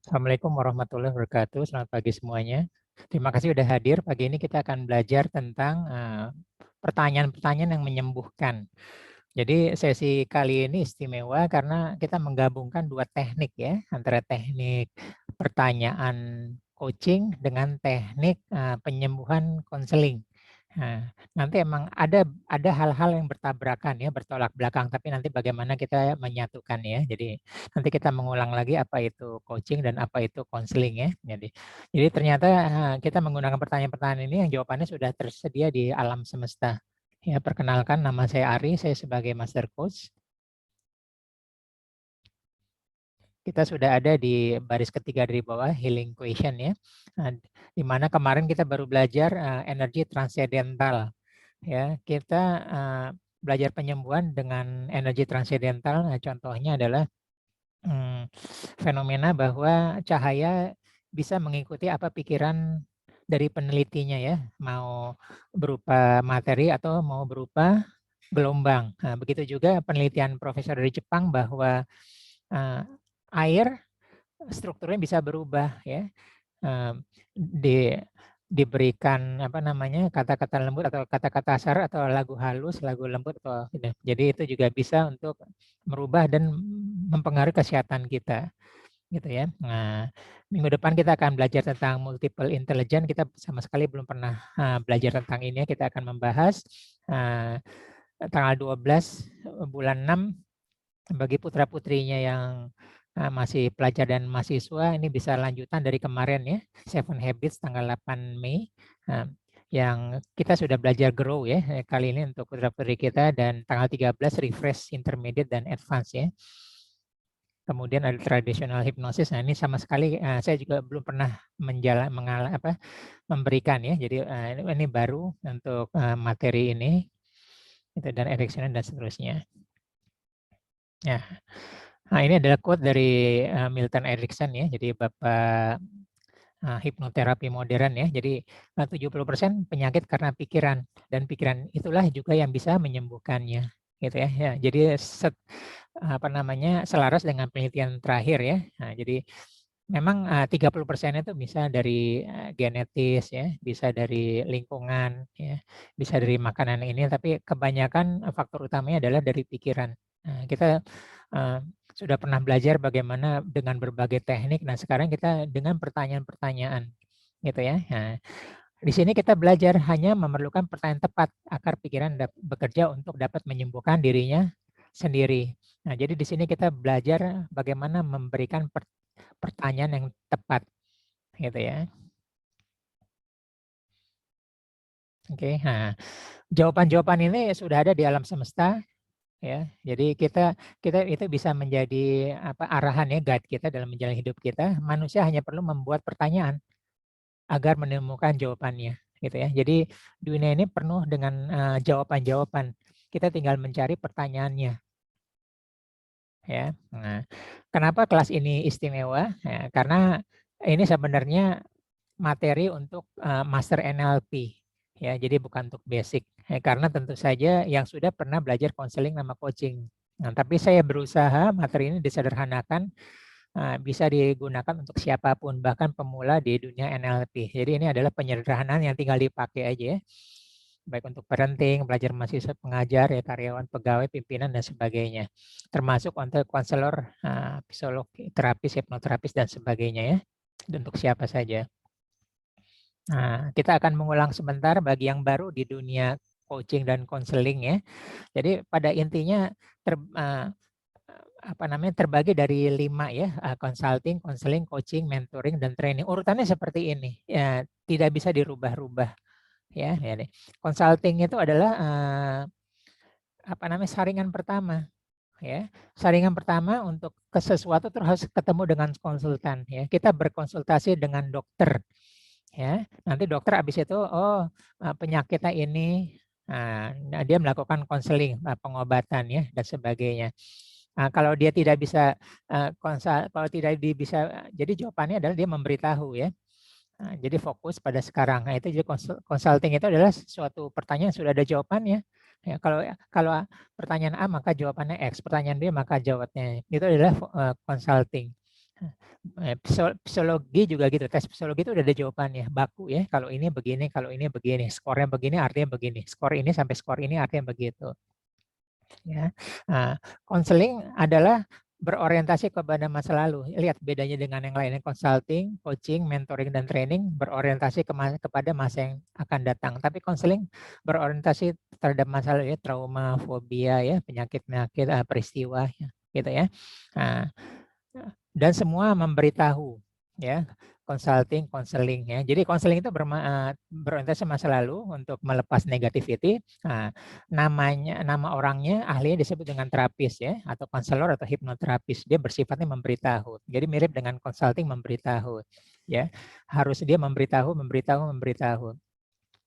Assalamualaikum warahmatullahi wabarakatuh. Selamat pagi semuanya. Terima kasih sudah hadir. Pagi ini kita akan belajar tentang pertanyaan-pertanyaan yang menyembuhkan. Jadi sesi kali ini istimewa karena kita menggabungkan dua teknik ya, antara teknik pertanyaan coaching dengan teknik penyembuhan konseling. Nah, nanti emang ada hal-hal yang bertabrakan ya, bertolak belakang, tapi nanti bagaimana kita menyatukan ya. Jadi nanti kita mengulang lagi apa itu coaching dan apa itu konseling ya. Jadi ternyata kita menggunakan pertanyaan-pertanyaan ini yang jawabannya sudah tersedia di alam semesta. Ya, perkenalkan nama saya Ari, saya sebagai Master Coach. Kita sudah ada di baris ketiga dari bawah, healing question ya. Di mana kemarin kita baru belajar energi transendental. Ya, kita belajar penyembuhan dengan energi transendental. Nah, contohnya adalah fenomena bahwa cahaya bisa mengikuti apa pikiran dari penelitinya ya, mau berupa materi atau mau berupa gelombang. Nah, begitu juga penelitian profesor dari Jepang bahwa air strukturnya bisa berubah ya. Diberikan apa namanya kata-kata lembut atau kata-kata kasar atau lagu halus, lagu lembut atau jadi itu juga bisa untuk merubah dan mempengaruhi kesehatan kita gitu ya. Nah, minggu depan kita akan belajar tentang multiple intelligence. Kita sama sekali belum pernah belajar tentang ini. Kita akan membahas tanggal 12 bulan 6 bagi putra-putrinya yang masih pelajar dan mahasiswa, ini bisa lanjutan dari kemarin ya, 7 Habits tanggal 8 Mei. Yang kita sudah belajar grow ya kali ini untuk putra-putri kita, dan tanggal 13 refresh intermediate dan advance ya. Kemudian ada traditional hypnosis. Nah, ini sama sekali saya juga belum pernah memberikan ya. Jadi ini baru untuk materi ini itu, dan Erikson dan seterusnya. Ya. Nah, ini adalah quote dari Milton Erickson ya. Jadi Bapak hipnoterapi modern ya. Jadi 70% penyakit karena pikiran, dan pikiran itulah juga yang bisa menyembuhkannya gitu ya. Ya, jadi selaras dengan penelitian terakhir ya. Nah, jadi memang 30% itu bisa dari genetis ya, bisa dari lingkungan ya, bisa dari makanan ini, tapi kebanyakan faktor utamanya adalah dari pikiran. Nah, kita sudah pernah belajar bagaimana dengan berbagai teknik. Nah, sekarang kita dengan pertanyaan-pertanyaan gitu ya. Nah, di sini kita belajar hanya memerlukan pertanyaan tepat agar pikiran bekerja untuk dapat menyembuhkan dirinya sendiri. Nah, jadi di sini kita belajar bagaimana memberikan pertanyaan yang tepat gitu ya. Oke, nah jawaban-jawaban ini sudah ada di alam semesta ya. Jadi kita itu bisa menjadi arahan ya, guide kita dalam menjalani hidup kita. Manusia hanya perlu membuat pertanyaan agar menemukan jawabannya gitu ya. Jadi dunia ini penuh dengan jawaban-jawaban. Kita tinggal mencari pertanyaannya ya. Nah, kenapa kelas ini istimewa? Ya, karena ini sebenarnya materi untuk master NLP ya, jadi bukan untuk basic ya, karena tentu saja yang sudah pernah belajar konseling sama coaching. Nah, tapi saya berusaha materi ini disederhanakan, bisa digunakan untuk siapapun, bahkan pemula di dunia NLP. Jadi ini adalah penyederhanaan yang tinggal dipakai aja ya, baik untuk parenting, belajar mahasiswa, pengajar, ya karyawan, pegawai, pimpinan dan sebagainya. Termasuk untuk konselor, psikolog, terapis, hipnoterapis dan sebagainya ya, untuk siapa saja. Nah, kita akan mengulang sebentar bagi yang baru di dunia coaching dan konseling ya. Jadi pada intinya terbagi dari 5 ya, consulting, konseling, coaching, mentoring, dan training. Urutannya seperti ini, ya, tidak bisa dirubah-rubah ya. Consulting itu adalah saringan pertama ya. Saringan pertama untuk ke sesuatu terus harus ketemu dengan konsultan ya. Kita berkonsultasi dengan dokter ya. Nanti dokter habis itu penyakitnya ini, nah dia melakukan konseling, pengobatan ya dan sebagainya. Kalau dia tidak bisa jadi jawabannya adalah dia memberitahu ya. Jadi fokus pada sekarang. Nah, itu jadi consulting itu adalah suatu pertanyaan sudah ada jawabannya. Ya, kalau pertanyaan A maka jawabannya X, pertanyaan B maka jawabannya itu adalah consulting. Psikologi juga gitu, tes psikologi itu udah ada jawabannya, baku ya, kalau ini begini, skornya begini artinya begini, skor ini sampai skor ini artinya begitu. Ya. Nah, konseling adalah berorientasi kepada masa lalu. Lihat bedanya dengan yang lainnya, consulting, coaching, mentoring, dan training berorientasi kepada masa yang akan datang. Tapi konseling berorientasi terhadap masa lalu ya, trauma, fobia ya, penyakit-penyakit, peristiwa ya, gitu ya. Nah, dan semua memberitahu ya, consulting, konseling ya. Jadi konseling itu berorientasi masa lalu untuk melepas negativity. Nah, nama orangnya ahlinya disebut dengan terapis ya, atau konselor atau hipnoterapis. Dia bersifatnya memberitahu. Jadi mirip dengan consulting, memberitahu ya. Harus dia memberitahu.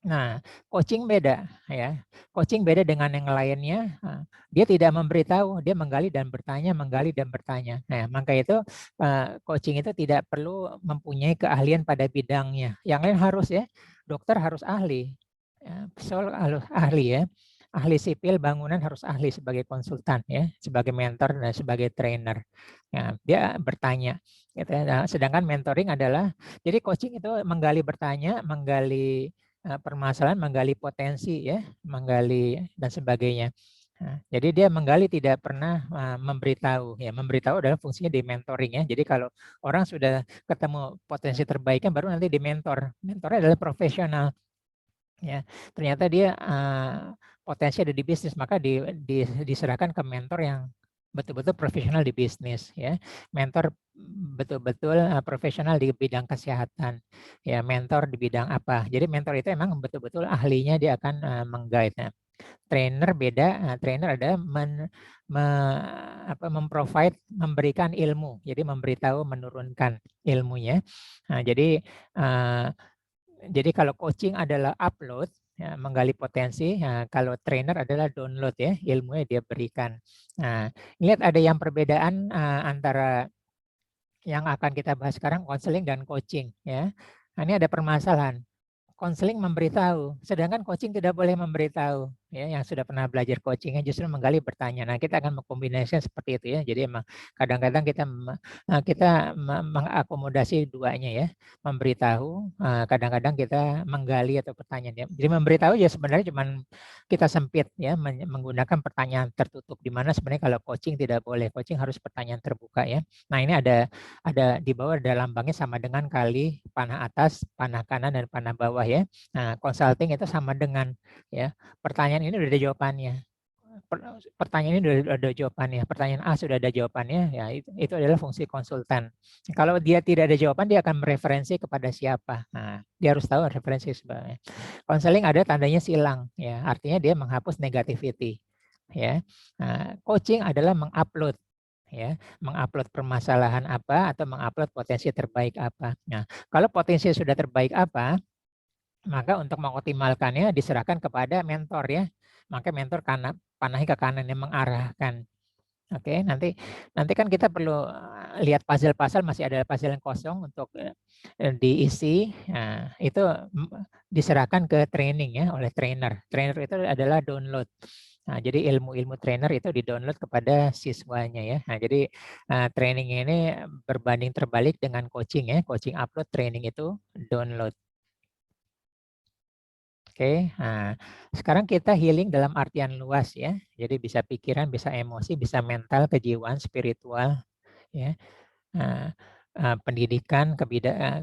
Nah, coaching beda ya. Coaching beda dengan yang lainnya. Dia tidak memberitahu, dia menggali dan bertanya, menggali dan bertanya. Nah, maka itu coaching itu tidak perlu mempunyai keahlian pada bidangnya. Yang lain harus ya. Dokter harus ahli. Ya, psikolog harus ahli ya. Ahli sipil bangunan harus ahli sebagai konsultan ya, sebagai mentor dan sebagai trainer. Ya, dia bertanya. Gitu ya. Nah, sedangkan mentoring adalah, jadi coaching itu menggali bertanya, menggali permasalahan, menggali potensi ya, menggali dan sebagainya. Nah, jadi dia menggali tidak pernah memberitahu ya. Memberitahu adalah fungsinya di mentoring ya. Jadi kalau orang sudah ketemu potensi terbaiknya baru nanti di mentor. Mentornya adalah profesional ya. Ternyata dia potensi ada di bisnis, maka diserahkan ke mentor yang betul-betul profesional di bisnis ya. Mentor betul-betul profesional di bidang kesehatan ya, mentor di bidang apa. Jadi mentor itu emang betul-betul ahlinya, dia akan meng-guide. Nah, trainer beda. Trainer adalah memprovide, memberikan ilmu, jadi memberitahu, menurunkan ilmunya. Nah, jadi kalau coaching adalah upload, ya, menggali potensi. Nah, kalau trainer adalah download ya, ilmunya dia berikan. Nah, lihat ada yang perbedaan antara yang akan kita bahas sekarang, konseling dan coaching ya. Nah, ini ada permasalahan. Konseling memberitahu, sedangkan coaching tidak boleh memberitahu. Ya, yang sudah pernah belajar coachingnya justru menggali, bertanya. Nah, kita akan mengkombinasikan seperti itu ya. Jadi emang kadang-kadang kita mengakomodasi duanya ya, memberitahu. Kadang-kadang kita menggali atau pertanyaan. Ya. Jadi memberitahu ya sebenarnya cuma kita sempit ya, menggunakan pertanyaan tertutup. Di mana sebenarnya kalau coaching tidak boleh, coaching harus pertanyaan terbuka ya. Nah, ini ada di bawah, ada lambangnya sama dengan kali, panah atas, panah kanan, dan panah bawah ya. Nah, consulting itu sama dengan ya, pertanyaan ini udah ada jawabannya. Pertanyaan ini sudah ada jawabannya. Pertanyaan A sudah ada jawabannya, ya itu adalah fungsi konsultan. Kalau dia tidak ada jawaban, dia akan mereferensi kepada siapa. Nah, dia harus tahu referensi sebenarnya. Konseling ada tandanya silang, ya, artinya dia menghapus negativity. Ya, nah, coaching adalah mengupload, ya, mengupload permasalahan apa atau mengupload potensi terbaik apa. Nah, kalau potensi sudah terbaik apa, maka untuk mengoptimalkannya diserahkan kepada mentor ya. Maka mentor panahi ke kanan yang mengarahkan. Oke, nanti kan kita perlu lihat puzzle-puzzle, masih ada puzzle yang kosong untuk diisi. Nah, itu diserahkan ke training ya, oleh trainer. Trainer itu adalah download. Nah, jadi ilmu-ilmu trainer itu di-download kepada siswanya ya. Nah, jadi training ini berbanding terbalik dengan coaching ya. Coaching upload, training itu download. Oke, nah sekarang kita healing dalam artian luas ya. Jadi bisa pikiran, bisa emosi, bisa mental, kejiwaan, spiritual ya. Nah, pendidikan,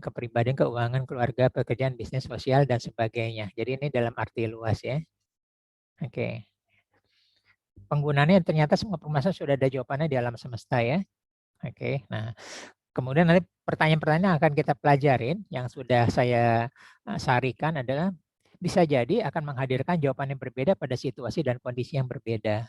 kepribadian, keuangan, keluarga, pekerjaan, bisnis, sosial, dan sebagainya. Jadi ini dalam arti luas ya. Oke. Penggunaannya ternyata semua permasalahan sudah ada jawabannya di alam semesta ya. Oke, nah kemudian nanti pertanyaan-pertanyaan akan kita pelajarin yang sudah saya sarikan adalah bisa jadi akan menghadirkan jawaban yang berbeda pada situasi dan kondisi yang berbeda.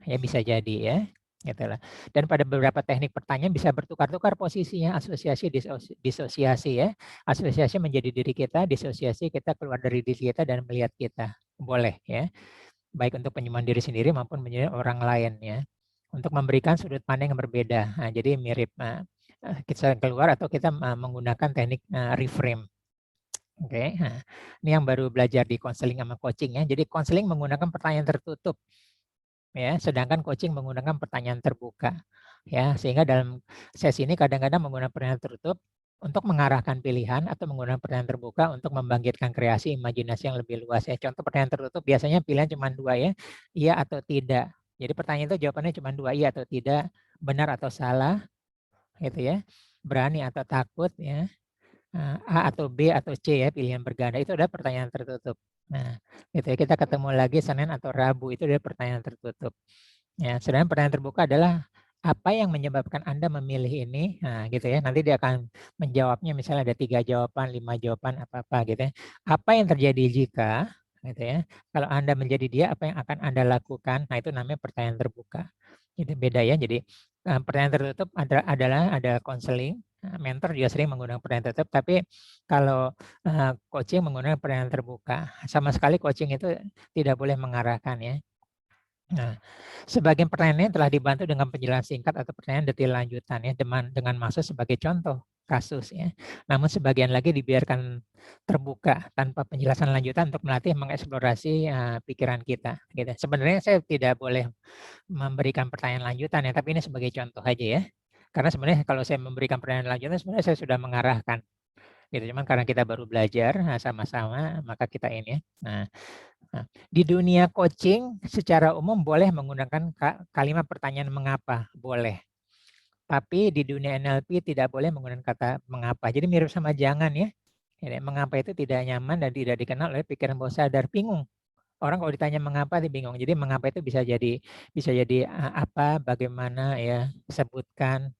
Ya bisa jadi ya. Gitulah. Dan pada beberapa teknik pertanyaan bisa bertukar-tukar posisinya, asosiasi, disosiasi ya. Asosiasi menjadi diri kita, disosiasi kita keluar dari diri kita dan melihat kita. Boleh ya. Baik untuk penyembuhan diri sendiri maupun menjadi orang lain ya. Untuk memberikan sudut pandang yang berbeda. Nah, jadi mirip kita keluar atau kita menggunakan teknik reframe. Oke, nah, ini yang baru belajar di konseling sama coaching ya. Jadi konseling menggunakan pertanyaan tertutup ya, sedangkan coaching menggunakan pertanyaan terbuka. ya, sehingga dalam sesi ini kadang-kadang menggunakan pertanyaan tertutup untuk mengarahkan pilihan atau menggunakan pertanyaan terbuka untuk membangkitkan kreasi imajinasi yang lebih luas ya. Contoh pertanyaan tertutup biasanya pilihan cuma 2 ya, iya atau tidak. Jadi pertanyaan itu jawabannya cuma 2, iya atau tidak, benar atau salah gitu ya, berani atau takut ya, A atau B atau C ya, pilihan berganda itu adalah pertanyaan tertutup. Nah, gitu ya, kita ketemu lagi Senin atau Rabu itu adalah pertanyaan tertutup. Ya, sedangkan pertanyaan terbuka adalah apa yang menyebabkan Anda memilih ini? Nah, gitu ya. Nanti dia akan menjawabnya misalnya ada 3 jawaban, 5 jawaban, apa-apa gitu ya. Apa yang terjadi jika gitu ya. Kalau Anda menjadi dia, apa yang akan Anda lakukan? Nah, itu namanya pertanyaan terbuka. Itu beda ya. Jadi pertanyaan tertutup adalah ada konseling. Mentor juga sering menggunakan pertanyaan tertutup, tapi kalau coaching menggunakan pertanyaan terbuka. Sama sekali coaching itu tidak boleh mengarahkan ya. Nah, sebagian pertanyaannya telah dibantu dengan penjelasan singkat atau pertanyaan detail lanjutan ya, dengan maksud sebagai contoh kasus ya. Namun sebagian lagi dibiarkan terbuka tanpa penjelasan lanjutan untuk melatih mengeksplorasi pikiran kita. Gitu. Sebenarnya saya tidak boleh memberikan pertanyaan lanjutan ya, tapi ini sebagai contoh aja ya. Karena sebenarnya kalau saya memberikan pertanyaan lanjutan, sebenarnya saya sudah mengarahkan. Gitu. Cuman karena kita baru belajar sama-sama, maka kita ini ya. Nah, di dunia coaching secara umum boleh menggunakan kalimat pertanyaan mengapa, boleh. Tapi di dunia NLP tidak boleh menggunakan kata mengapa. Jadi mirip sama jangan ya. Mengapa itu tidak nyaman dan tidak dikenal oleh pikiran bawah sadar, bingung. Orang kalau ditanya mengapa dia bingung. Jadi mengapa itu bisa jadi apa, bagaimana ya, sebutkan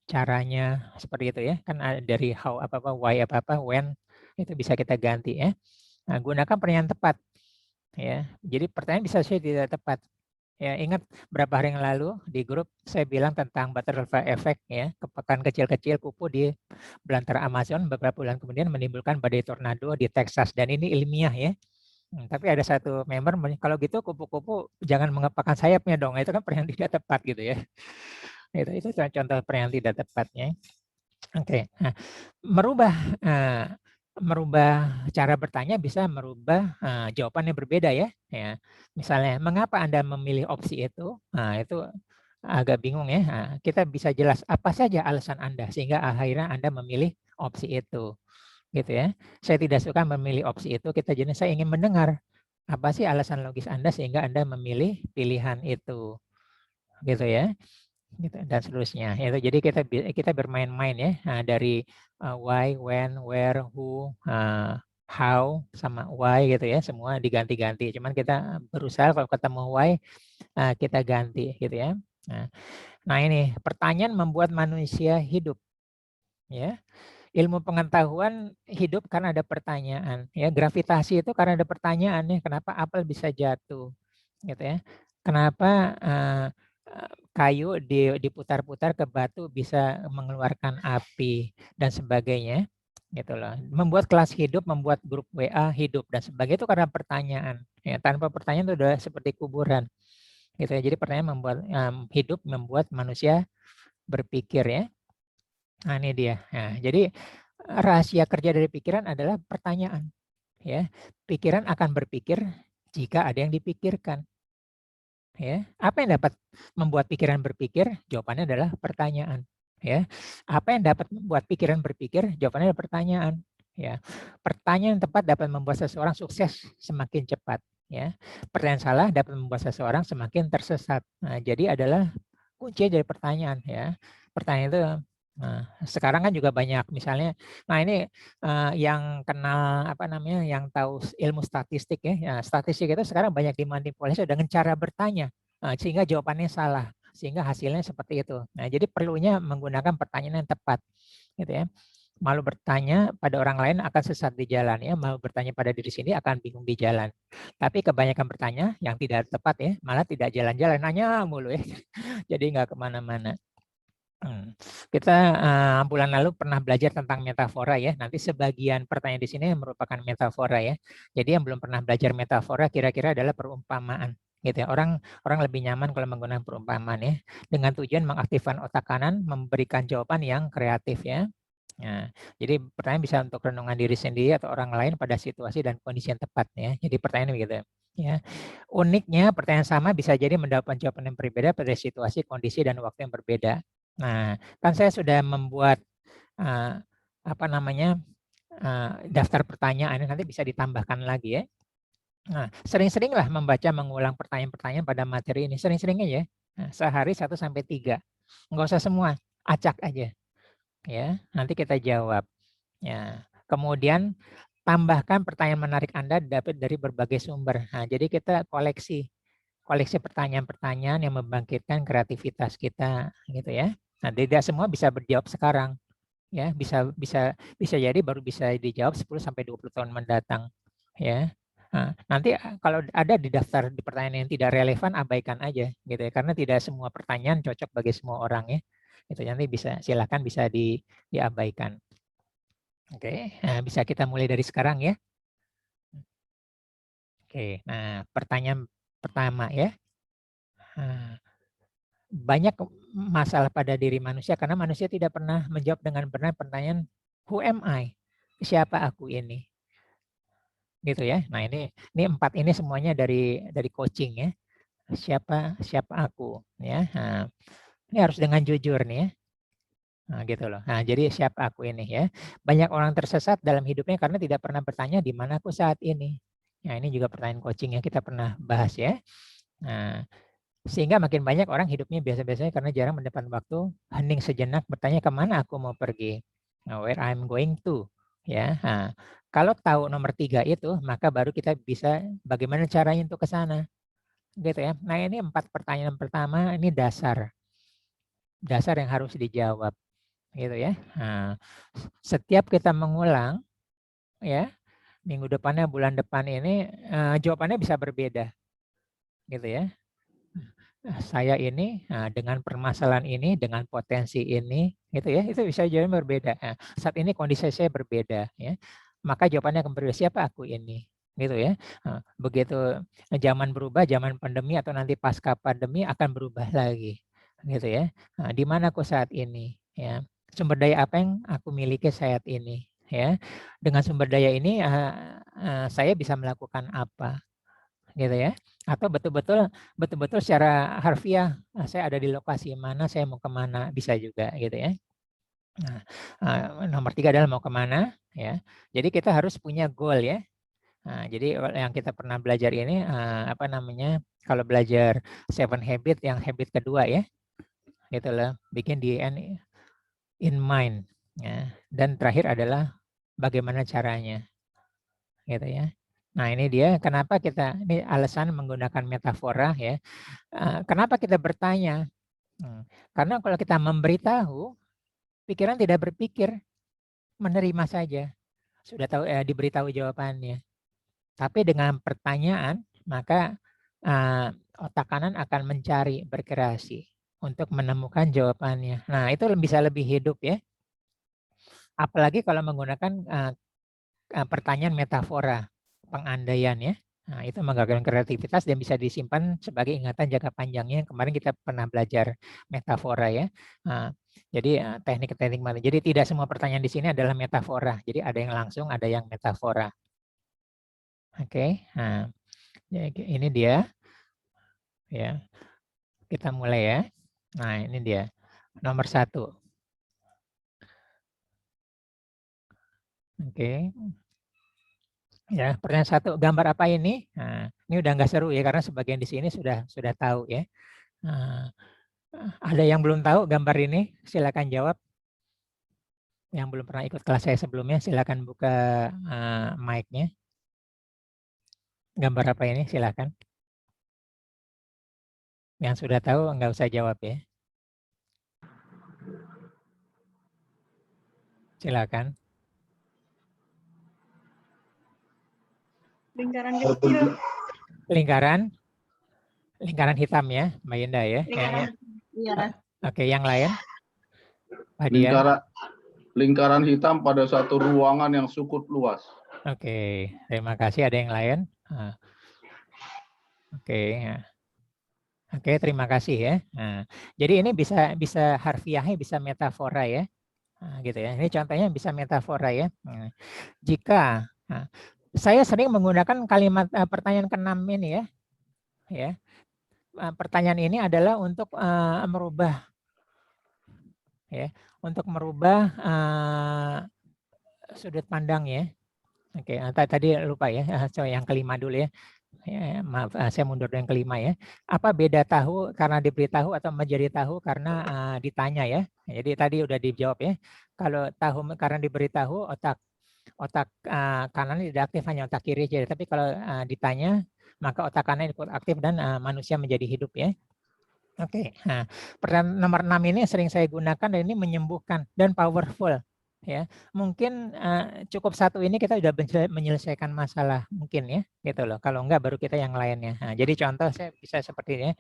caranya seperti itu ya. Kan dari how apa-apa, why apa-apa, when itu bisa kita ganti ya. Nah, gunakan pertanyaan tepat ya. Jadi pertanyaan bisa saja tidak tepat. Ya, ingat berapa hari yang lalu di grup saya bilang tentang butterfly effect ya, kepekan kecil-kecil kupu di belantara Amazon beberapa bulan kemudian menimbulkan badai tornado di Texas dan ini ilmiah ya. Tapi ada satu member kalau gitu kupu-kupu jangan mengepakkan sayapnya dong. Itu kan pertanyaan tidak tepat gitu ya. Itu contoh pertanyaan tidak tepatnya. Oke. Nah, merubah cara bertanya bisa merubah jawaban yang berbeda ya. Misalnya, mengapa Anda memilih opsi itu? Nah, itu agak bingung ya. Nah, kita bisa jelas apa saja alasan Anda sehingga akhirnya Anda memilih opsi itu. Gitu ya. Saya tidak suka memilih opsi itu, saya ingin mendengar apa sih alasan logis Anda sehingga Anda memilih pilihan itu. Gitu ya. Gitu, dan seterusnya. Jadi kita bermain-main ya dari why, when, where, who, how, sama why gitu ya, semua diganti-ganti. Cuman kita berusaha kalau ketemu why kita ganti gitu ya. Nah ini pertanyaan membuat manusia hidup ya. Ilmu pengetahuan hidup karena ada pertanyaan ya. Gravitasi itu karena ada pertanyaan ya. Kenapa apel bisa jatuh gitu ya. Kenapa kayu diputar-putar ke batu bisa mengeluarkan api dan sebagainya gitu loh. Membuat kelas hidup, membuat grup WA hidup dan sebagainya itu karena pertanyaan. Ya, tanpa pertanyaan itu udah seperti kuburan. Gitu ya. Jadi pertanyaan membuat hidup, membuat manusia berpikir ya. Nah, ini dia. Nah, jadi rahasia kerja dari pikiran adalah pertanyaan ya. Pikiran akan berpikir jika ada yang dipikirkan. Ya, apa yang dapat membuat pikiran berpikir? Jawabannya adalah pertanyaan. Ya, apa yang dapat membuat pikiran berpikir? Jawabannya adalah pertanyaan. Ya, pertanyaan yang tepat dapat membuat seseorang sukses semakin cepat. Ya, pertanyaan salah dapat membuat seseorang semakin tersesat. Nah, jadi adalah kunci dari pertanyaan. Ya, pertanyaan itu. Nah, sekarang kan juga banyak misalnya. Nah ini yang kenal apa namanya, yang tahu ilmu statistik ya. Ya statistik itu sekarang banyak dimanipulasi dengan cara bertanya sehingga jawabannya salah, sehingga hasilnya seperti itu. Nah jadi perlunya menggunakan pertanyaan yang tepat, gitu ya. Malu bertanya pada orang lain akan sesat di jalan ya, malu bertanya pada diri sendiri akan bingung di jalan. Tapi kebanyakan bertanya yang tidak tepat ya, malah tidak jalan-jalan, nanya mulu ya. Jadi nggak kemana-mana. Kita bulan lalu pernah belajar tentang metafora ya. Nanti sebagian pertanyaan di sini merupakan metafora ya. Jadi yang belum pernah belajar metafora kira-kira adalah perumpamaan. Gitu ya. Orang lebih nyaman kalau menggunakan perumpamaan ya. Dengan tujuan mengaktifkan otak kanan, memberikan jawaban yang kreatif ya. Nah, jadi pertanyaan bisa untuk renungan diri sendiri atau orang lain pada situasi dan kondisi yang tepat ya. Jadi pertanyaan begitu ya. Uniknya pertanyaan sama bisa jadi mendapatkan jawaban yang berbeda pada situasi, kondisi dan waktu yang berbeda. Nah, kan saya sudah membuat apa namanya daftar pertanyaan, nanti bisa ditambahkan lagi ya. Nah, sering-seringlah membaca mengulang pertanyaan-pertanyaan pada materi ini, sering-sering aja. Nah, sehari 1-3. Nggak usah semua, acak aja ya. Nanti kita jawab. Ya, kemudian tambahkan pertanyaan menarik Anda dapat dari berbagai sumber. Nah, jadi kita koleksi pertanyaan-pertanyaan yang membangkitkan kreativitas kita, gitu ya. Nah, tidak semua bisa dijawab sekarang, ya. Bisa jadi baru bisa dijawab 10-20 tahun mendatang, ya. Nah, nanti kalau ada di daftar di pertanyaan yang tidak relevan, abaikan aja, gitu ya. Karena tidak semua pertanyaan cocok bagi semua orang ya. Itu nanti silakan bisa diabaikan. Oke, nah bisa kita mulai dari sekarang ya. Oke, nah pertanyaan pertama ya. Banyak masalah pada diri manusia karena manusia tidak pernah menjawab dengan benar pertanyaan who am I? Siapa aku ini? Gitu ya. Nah, ini 4 ini semuanya dari coaching ya. Siapa aku ya. Nah, ini harus dengan jujur nih ya. Nah, gitu loh. Nah, jadi siapa aku ini ya. Banyak orang tersesat dalam hidupnya karena tidak pernah bertanya di mana aku saat ini. Nah, ini juga pertanyaan coaching yang kita pernah bahas ya. Nah, sehingga makin banyak orang hidupnya biasa-biasanya karena jarang mendepan waktu hening sejenak bertanya kemana aku mau pergi. Nah, where I'm going to. Ya, nah, kalau tahu nomor 3 itu, maka baru kita bisa bagaimana caranya untuk ke sana. Gitu ya. Nah, ini 4 pertanyaan pertama, ini dasar yang harus dijawab. Gitu ya. Nah, setiap kita mengulang, ya, minggu depannya, bulan depan ini, jawabannya bisa berbeda. Gitu ya. Saya ini dengan permasalahan ini, dengan potensi ini, gitu ya, itu bisa jadi berbeda. Nah, saat ini kondisi saya berbeda, ya. Maka jawabannya akan berbeda. Siapa aku ini, gitu ya. Begitu zaman berubah, zaman pandemi atau nanti pasca pandemi akan berubah lagi, gitu ya. Di mana aku saat ini, ya. Sumber daya apa yang aku miliki saat ini, ya. Dengan sumber daya ini saya bisa melakukan apa, gitu ya. Atau betul-betul secara harfiah, saya ada di lokasi mana, saya mau kemana, bisa juga gitu ya. Nah, nomor 3 adalah mau kemana ya. Jadi kita harus punya goal ya. Nah, jadi yang kita pernah belajar ini apa namanya, kalau belajar 7 habit yang habit kedua ya, gitu loh, bikin the end in mind ya. Dan terakhir adalah bagaimana caranya, gitu ya. Nah, ini dia kenapa kita ini alasan menggunakan metafora ya. Kenapa kita bertanya? Karena kalau kita memberitahu, pikiran tidak berpikir, menerima saja. Sudah tahu diberitahu jawabannya. Tapi dengan pertanyaan, maka otak kanan akan mencari, berkreasi untuk menemukan jawabannya. Nah, itu bisa lebih hidup ya. Apalagi kalau menggunakan pertanyaan metafora, pengandaian ya. Nah, itu menggerakkan kreativitas dan bisa disimpan sebagai ingatan jangka panjangnya. Kemarin kita pernah belajar metafora ya. Jadi teknik-teknik mana. Jadi tidak semua pertanyaan di sini adalah metafora. Jadi ada yang langsung, ada yang metafora. Oke, nah ini dia. Ya, kita mulai ya. Nah, ini dia. Nomor 1. Oke. Ya, pertanyaan 1, gambar apa ini? Nah, ini udah nggak seru ya karena sebagian di sini sudah tahu ya. Nah, ada yang belum tahu gambar ini? Silakan jawab. Yang belum pernah ikut kelas saya sebelumnya, silakan buka mic-nya. Gambar apa ini? Silakan. Yang sudah tahu nggak usah jawab ya. Silakan. Lingkaran kecil. Lingkaran hitam ya, Mbak Indah ya. Iya. Oke, yang lain? Pak Dian. Lingkaran hitam pada satu ruangan yang cukup luas. Oke, terima kasih. Ada yang lain? Oke, oke, terima kasih ya. Nah, jadi ini bisa harfiahnya, bisa metafora ya. Nah, gitu ya. Ini contohnya bisa metafora ya. Nah, jika saya sering menggunakan kalimat pertanyaan ke-6 ini ya. Ya. Pertanyaan ini adalah untuk merubah ya, untuk merubah sudut pandang ya. Oke, tadi lupa ya. Coba yang kelima dulu ya. Ya, maaf, saya mundur yang kelima ya. Apa beda tahu karena diberitahu atau menjadi tahu karena ditanya ya? Jadi tadi udah dijawab ya. Kalau tahu karena diberitahu, otak kanan tidak aktif, hanya otak kiri aja. Tapi kalau ditanya, maka otak kanan ikut aktif dan manusia menjadi hidup ya. Oke, nah pertanyaan nomor 6 ini sering saya gunakan dan ini menyembuhkan dan powerful. Ya, mungkin cukup satu ini kita sudah menyelesaikan masalah mungkin ya, gitu loh. Kalau enggak baru kita yang lainnya. Nah, jadi contoh saya bisa seperti ini.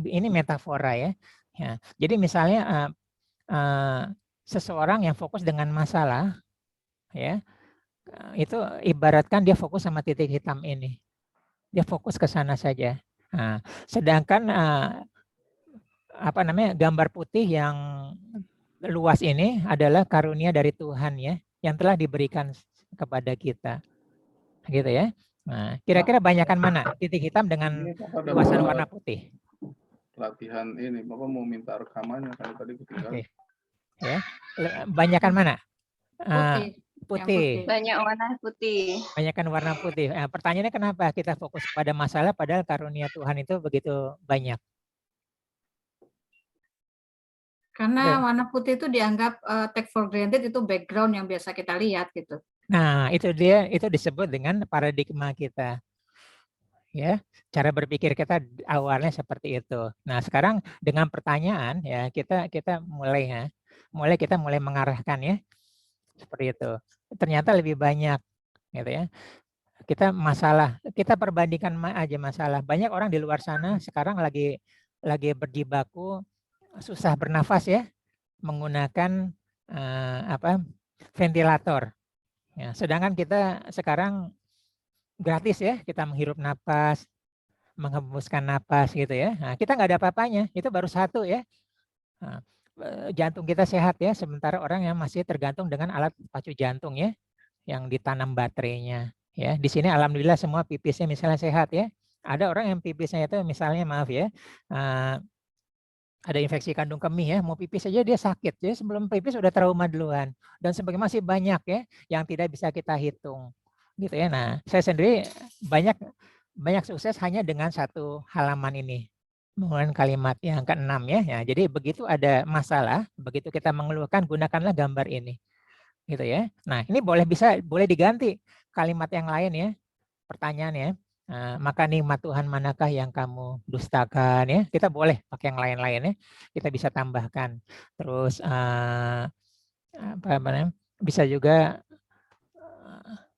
Ini metafora ya. Ya, jadi misalnya seseorang yang fokus dengan masalah, ya, itu ibaratkan dia fokus sama titik hitam ini. Dia fokus ke sana saja. Nah, sedangkan gambar putih yang luas ini adalah karunia dari Tuhan ya, yang telah diberikan kepada kita, gitu ya. Nah, kira-kira banyakan mana titik hitam dengan luasan warna putih? Latihan ini, Bapak mau minta rekamannya kan tadi ketinggalan. Oke, ya, banyakan mana? Putih. Putih. Banyak warna putih. Banyakan warna putih. Pertanyaannya kenapa kita fokus pada masalah padahal karunia Tuhan itu begitu banyak? Karena warna putih itu dianggap take for granted, itu background yang biasa kita lihat gitu. Nah, itu dia, itu disebut dengan paradigma kita. Ya, cara berpikir kita awalnya seperti itu. Nah, sekarang dengan pertanyaan ya kita mulai kita mulai mengarahkan ya. Seperti itu. Ternyata lebih banyak gitu ya. Kita perbandingkan aja masalah. Banyak orang di luar sana sekarang lagi berjibaku susah bernafas ya, menggunakan ventilator. Ya, sedangkan kita sekarang gratis ya, kita menghirup napas, menghembuskan napas gitu ya. Nah, kita nggak ada apa-apanya, itu baru satu ya. Nah, jantung kita sehat ya, sementara orang yang masih tergantung dengan alat pacu jantung ya, yang ditanam baterainya. Ya, di sini alhamdulillah semua pipisnya misalnya sehat ya. Ada orang yang pipisnya itu misalnya maaf ya, ada infeksi kandung kemih ya, mau pipis saja dia sakit. Jadi sebelum pipis sudah trauma duluan. Dan sebagainya masih banyak ya yang tidak bisa kita hitung. Gitu ya. Nah, saya sendiri banyak sukses hanya dengan satu halaman ini. Menggunakan kalimat yang ke-6 ya. Ya. Jadi begitu ada masalah, begitu kita mengeluhkan, gunakanlah gambar ini. Gitu ya. Nah, ini boleh diganti kalimat yang lain ya. Pertanyaan ya. Maka nikmat Tuhan manakah yang kamu dustakan ya? Kita boleh pakai yang lain-lain ya. Kita bisa tambahkan. Terus bisa juga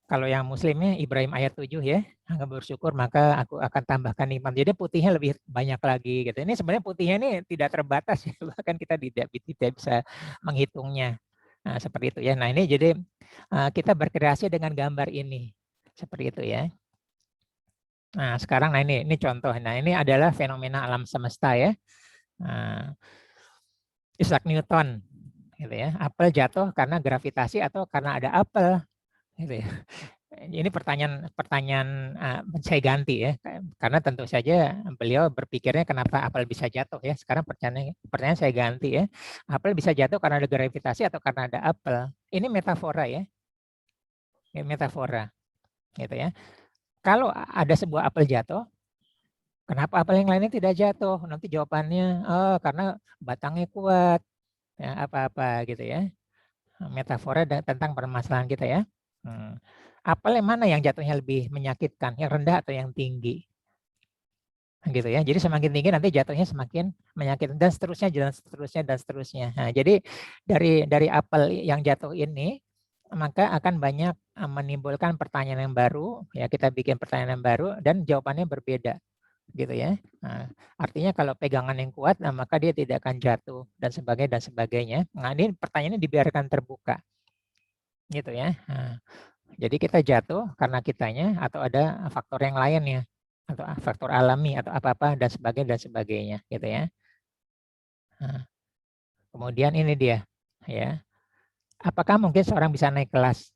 kalau yang muslimnya Ibrahim ayat 7 ya. Engkau bersyukur maka aku akan tambahkan nikmat. Jadi putihnya lebih banyak lagi gitu. Ini sebenarnya putihnya ini tidak terbatas ya. Bahkan kita tidak bisa menghitungnya. Nah, seperti itu ya. Nah, ini jadi kita berkreasi dengan gambar ini. Seperti itu ya. Nah, sekarang ini contoh. Nah, ini adalah fenomena alam semesta ya. Isaac Newton gitu ya. Apel jatuh karena gravitasi atau karena ada apel gitu ya. Ini pertanyaan saya ganti ya. Karena tentu saja beliau berpikirnya kenapa apel bisa jatuh ya. Sekarang pertanyaan saya ganti ya. Apel bisa jatuh karena ada gravitasi atau karena ada apel. Ini metafora ya. Ini metafora gitu ya. Kalau ada sebuah apel jatuh, kenapa apel yang lainnya tidak jatuh? Nanti jawabannya, karena batangnya kuat, ya apa-apa gitu ya. Metafora tentang permasalahan kita ya. Apel yang mana yang jatuhnya lebih menyakitkan, yang rendah atau yang tinggi? Gitu ya. Jadi semakin tinggi nanti jatuhnya semakin menyakitkan dan seterusnya dan seterusnya dan seterusnya. Nah, jadi dari apel yang jatuh ini maka akan banyak menimbulkan pertanyaan yang baru, ya kita bikin pertanyaan yang baru dan jawabannya berbeda, gitu ya. Nah, artinya kalau pegangan yang kuat, maka dia tidak akan jatuh dan sebagainya. Nah, ini pertanyaannya dibiarkan terbuka, gitu ya. Nah, jadi kita jatuh karena kitanya atau ada faktor yang lainnya atau faktor alami atau apa-apa dan sebagainya, gitu ya. Nah, kemudian ini dia, ya. Apakah mungkin seorang bisa naik kelas?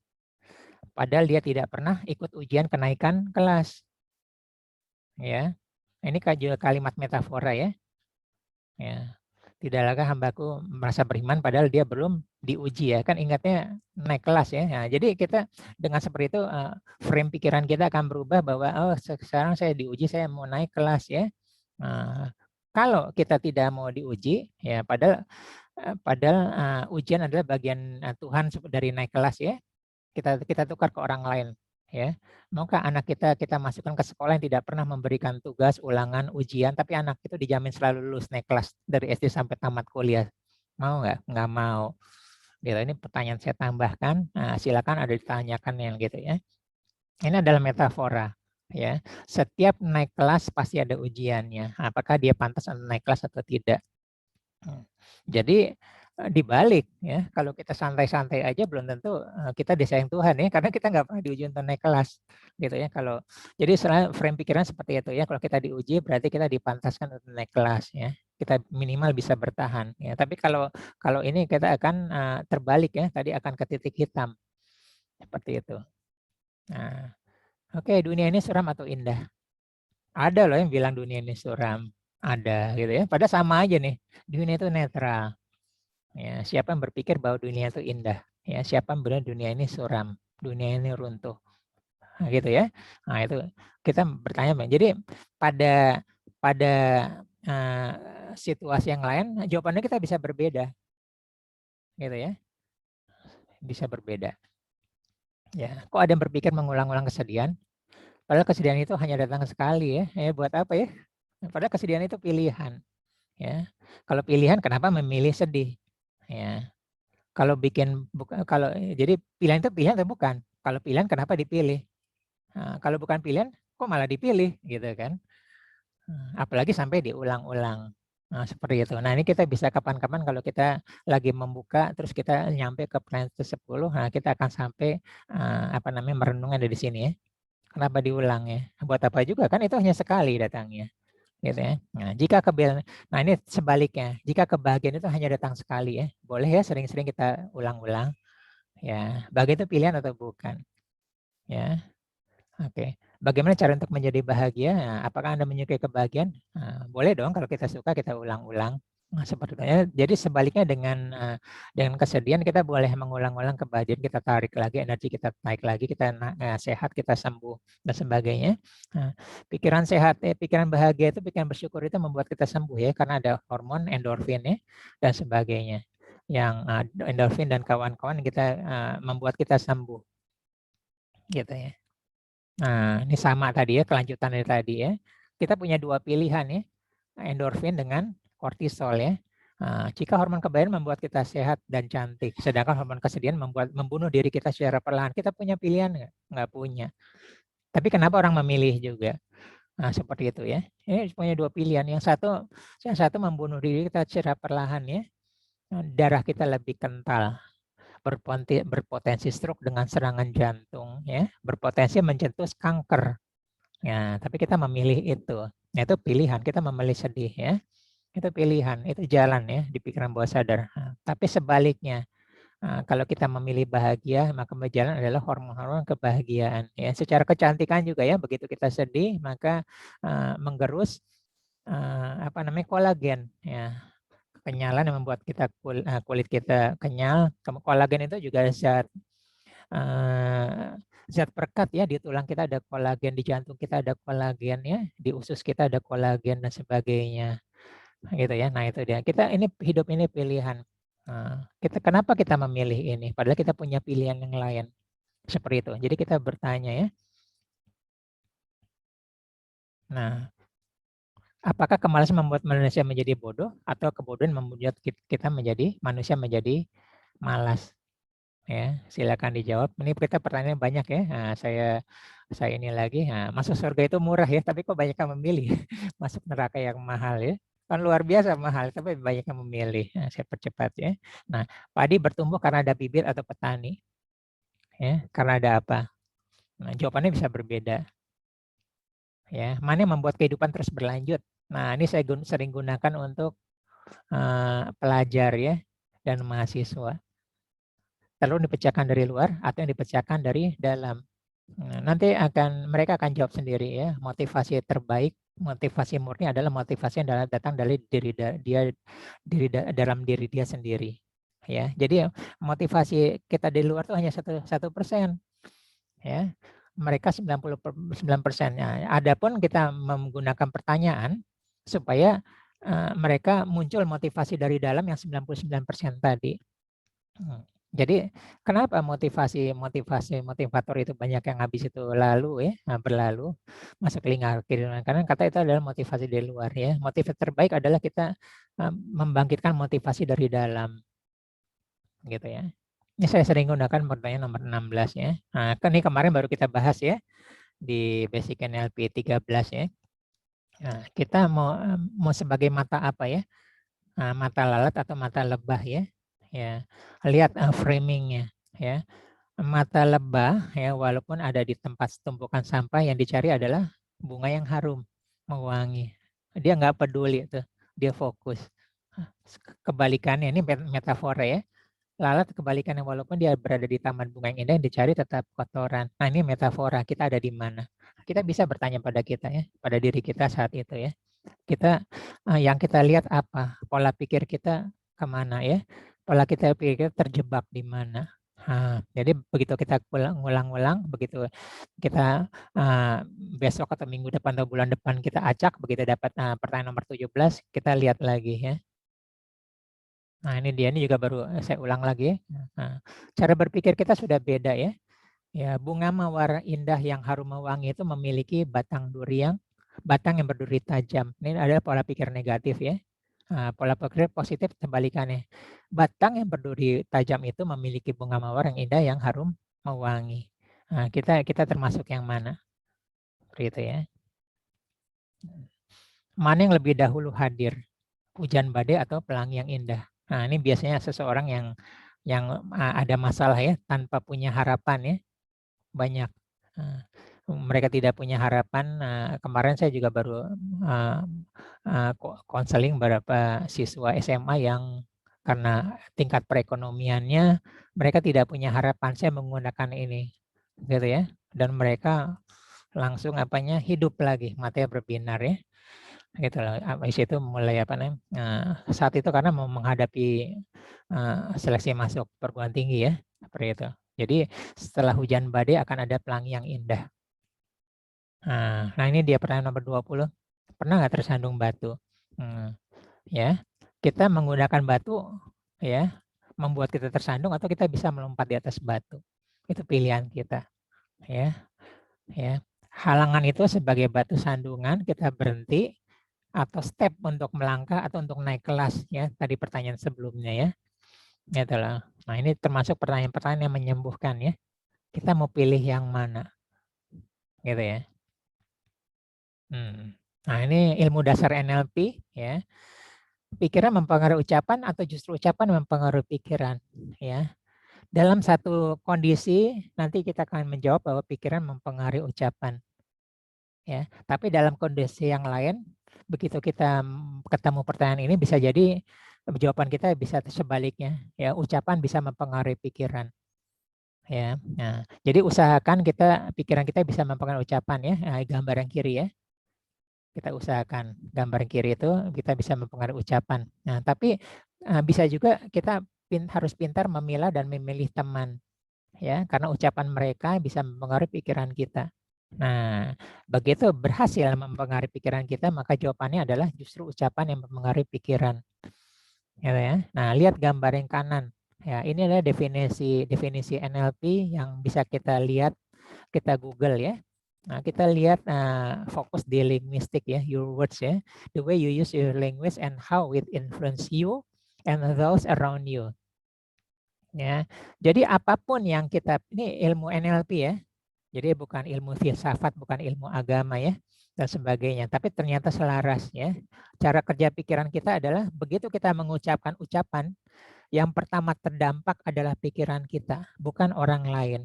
Padahal dia tidak pernah ikut ujian kenaikan kelas. Ya, ini juga kalimat metafora ya. Ya, tidakkah hambaku merasa beriman padahal dia belum diuji ya, kan ingatnya naik kelas ya. Nah, jadi kita dengan seperti itu frame pikiran kita akan berubah bahwa oh sekarang saya diuji, saya mau naik kelas ya. Nah, kalau kita tidak mau diuji ya, padahal ujian adalah bagian Tuhan dari naik kelas ya. Kita tukar ke orang lain ya. Maukah anak kita masukkan ke sekolah yang tidak pernah memberikan tugas, ulangan, ujian, tapi anak itu dijamin selalu lulus naik kelas dari SD sampai tamat kuliah? Mau nggak? Nggak mau. Gitu. Ini pertanyaan saya tambahkan. Nah, silakan ada ditanyakan yang gitu ya. Ini adalah metafora ya. Setiap naik kelas pasti ada ujiannya. Apakah dia pantas untuk naik kelas atau tidak? Jadi dibalik ya, kalau kita santai-santai aja belum tentu kita disayang Tuhan ya, karena kita nggak pernah diuji untuk naik kelas gitu ya. Jadi frame pikiran seperti itu ya, kalau kita diuji berarti kita dipantaskan untuk naik kelas ya, kita minimal bisa bertahan ya. Tapi kalau ini kita akan terbalik ya, tadi akan ke titik hitam seperti itu. Nah, oke, dunia ini suram atau indah? Ada loh yang bilang dunia ini suram, ada gitu ya. Padahal sama aja nih, dunia itu netral. Ya, siapa yang berpikir bahwa dunia itu indah? Ya, siapa yang bilang dunia ini suram, dunia ini runtuh, nah, gitu ya. Nah itu kita bertanya, jadi pada situasi yang lain jawabannya kita bisa berbeda, gitu ya, bisa berbeda. Ya, kok ada yang berpikir mengulang-ulang kesedihan? Padahal kesedihan itu hanya datang sekali ya. Buat apa ya? Padahal kesedihan itu pilihan. Ya, kalau pilihan kenapa memilih sedih? Ya. Jadi pilihan itu pilihan atau bukan? Kalau pilihan kenapa dipilih? Nah, kalau bukan pilihan kok malah dipilih gitu kan? Apalagi sampai diulang-ulang. Nah, seperti itu. Nah, ini kita bisa kapan-kapan kalau kita lagi membuka terus kita nyampe ke pertanyaan ke-10, nah kita akan sampai merenungan dari sini ya. Kenapa diulang ya? Buat apa juga kan itu hanya sekali datangnya. Gitu ya. Nah, ini sebaliknya, jika kebahagiaan itu hanya datang sekali ya, boleh ya sering-sering kita ulang-ulang. Ya, bahagia itu pilihan atau bukan? Ya, oke. Bagaimana cara untuk menjadi bahagia? Nah, apakah Anda menyukai kebahagiaan? Nah, boleh dong kalau kita suka kita ulang-ulang. Nah, seperti itu ya. Jadi sebaliknya dengan kesedihan kita boleh mengulang-ulang kebahagiaan, kita tarik lagi energi, kita naik lagi, kita sehat, kita sembuh dan sebagainya. Nah, pikiran sehat, pikiran bahagia itu, pikiran bersyukur itu membuat kita sembuh ya, karena ada hormon endorfin ya dan sebagainya. Yang endorfin dan kawan-kawan kita membuat kita sembuh, gitu ya. Nah, ini sama tadi ya, kelanjutan dari tadi ya. Kita punya dua pilihan ya, endorfin dengan kortisol ya. Jika hormon kebahagiaan membuat kita sehat dan cantik, sedangkan hormon kesedihan membunuh diri kita secara perlahan. Kita punya pilihan nggak? Nggak punya. Tapi kenapa orang memilih juga? Nah, seperti itu ya. Ini punya dua pilihan. Yang satu membunuh diri kita secara perlahan ya. Darah kita lebih kental, berpotensi stroke dengan serangan jantung ya, berpotensi mencetus kanker. Ya, tapi kita memilih itu. Nah, itu pilihan, kita memilih sedih ya. Itu pilihan, itu jalan ya di pikiran bawah sadar. Nah, tapi sebaliknya, kalau kita memilih bahagia, maka berjalan adalah hormon-hormon kebahagiaan ya. Secara kecantikan juga ya, begitu kita sedih maka menggerus kolagen ya. Kenyalan yang membuat kulit kita kenyal. Kolagen itu juga zat perekat ya, di tulang kita ada kolagen, di jantung kita ada kolagen ya, di usus kita ada kolagen dan sebagainya. Gitu ya. Nah, itu dia. Hidup ini pilihan. Kenapa kita memilih ini? Padahal kita punya pilihan yang lain. Seperti itu. Jadi kita bertanya ya. Nah, apakah kemalasan membuat manusia menjadi bodoh atau kebodohan membuat kita manusia menjadi malas? Ya, silakan dijawab. Ini kita pertanyaan banyak ya. Nah, saya ini lagi. Nah, masuk surga itu murah ya, tapi kok banyak yang memilih masuk neraka yang mahal ya. Kan luar biasa mahal, tapi banyak yang memilih. Nah, saya percepat ya. Nah, padi bertumbuh karena ada bibit atau petani. Ya, karena ada apa? Nah, jawabannya bisa berbeda. Ya, mana yang membuat kehidupan terus berlanjut? Nah, ini saya sering gunakan untuk pelajar ya dan mahasiswa. telur dipecahkan dari luar atau yang dipecahkan dari dalam. Nah, nanti mereka akan jawab sendiri ya. Motivasi terbaik, motivasi murni adalah motivasi yang datang dari dalam diri dia sendiri. Ya, jadi motivasi kita di luar itu hanya 1%. Ya, mereka 99%. Nah, adapun kita menggunakan pertanyaan supaya mereka muncul motivasi dari dalam yang 99% tadi. Jadi kenapa motivator itu banyak yang habis itu berlalu masuk telinga kiri, karena kata itu adalah motivasi dari luar ya. Motivasi terbaik adalah kita membangkitkan motivasi dari dalam, gitu ya. Ini saya sering gunakan pertanyaan nomor 16 ya. Nah, ini kemarin baru kita bahas ya di Basic NLP 13 ya. Nah, kita mau sebagai mata apa ya? Mata lalat atau mata lebah ya. Ya, lihat framingnya ya. Mata lebah ya, walaupun ada di tempat tumpukan sampah, yang dicari adalah bunga yang harum, mewangi. Dia nggak peduli tuh, dia fokus. Kebalikannya, ini metafora ya. Lalat kebalikannya, walaupun dia berada di taman bunga yang indah, yang dicari tetap kotoran. Nah, ini metafora, kita ada di mana? Kita bisa bertanya pada kita ya, pada diri kita saat itu ya. Yang kita lihat apa? Pola pikir kita kemana ya? Pola kita pikir terjebak di mana? Jadi begitu kita ulang-ulang, begitu kita besok atau minggu depan atau bulan depan kita acak, begitu dapat pertanyaan nomor 17, kita lihat lagi ya. Nah, ini dia, ini juga baru saya ulang lagi. Cara berpikir kita sudah beda ya. Ya, bunga mawar indah yang harum mewangi itu memiliki batang yang berduri tajam. Ini adalah pola pikir negatif ya. Pola pikir positif kebalikannya. Batang yang berduri tajam itu memiliki bunga mawar yang indah yang harum mewangi. Kita termasuk yang mana? Seperti itu ya. Mana yang lebih dahulu hadir? Hujan badai atau pelangi yang indah? Nah, ini biasanya seseorang yang ada masalah ya, tanpa punya harapan ya. Banyak. Mereka tidak punya harapan. Kemarin saya juga baru konseling beberapa siswa SMA yang karena tingkat perekonomiannya mereka tidak punya harapan. Saya menggunakan ini, gitu ya. Dan mereka langsung hidup lagi, matanya berbinar ya. Gitu loh. Habis itu mulai saat itu karena mau menghadapi seleksi masuk perguruan tinggi ya, seperti itu. Jadi setelah hujan badai akan ada pelangi yang indah. Nah, ini dia pertanyaan nomor 20. Pernah nggak tersandung batu? Ya, kita menggunakan batu ya, membuat kita tersandung, atau kita bisa melompat di atas batu. Itu pilihan kita. Ya. Halangan itu sebagai batu sandungan, kita berhenti, atau step untuk melangkah atau untuk naik kelas ya, tadi pertanyaan sebelumnya ya. Gitu loh. Nah, ini termasuk pertanyaan-pertanyaan yang menyembuhkan ya. Kita mau pilih yang mana? Gitu ya. Nah, ini ilmu dasar NLP ya. Pikiran mempengaruhi ucapan atau justru ucapan mempengaruhi pikiran ya. Dalam satu kondisi nanti kita akan menjawab bahwa pikiran mempengaruhi ucapan. Ya, tapi dalam kondisi yang lain, begitu kita ketemu pertanyaan ini, bisa jadi jawaban kita bisa sebaliknya ya, ucapan bisa mempengaruhi pikiran. Ya. Nah, jadi usahakan pikiran kita bisa mempengaruhi ucapan ya. Gambar yang kiri ya. Kita usahakan gambar yang kiri itu kita bisa mempengaruhi ucapan. Nah, tapi bisa juga kita harus pintar memilah dan memilih teman ya, karena ucapan mereka bisa mempengaruhi pikiran kita. Nah, begitu berhasil mempengaruhi pikiran kita, maka jawabannya adalah justru ucapan yang mempengaruhi pikiran. Ya. Nah, lihat gambar yang kanan. Ya, ini adalah definisi NLP yang bisa kita lihat, kita Google ya. Nah, kita lihat fokus di linguistik ya, your words ya. The way you use your language and how it influence you and those around you. Ya. Jadi apapun yang ini ilmu NLP ya. Jadi bukan ilmu filsafat, bukan ilmu agama ya, dan sebagainya. Tapi ternyata selaras ya. Cara kerja pikiran kita adalah begitu kita mengucapkan ucapan, yang pertama terdampak adalah pikiran kita, bukan orang lain.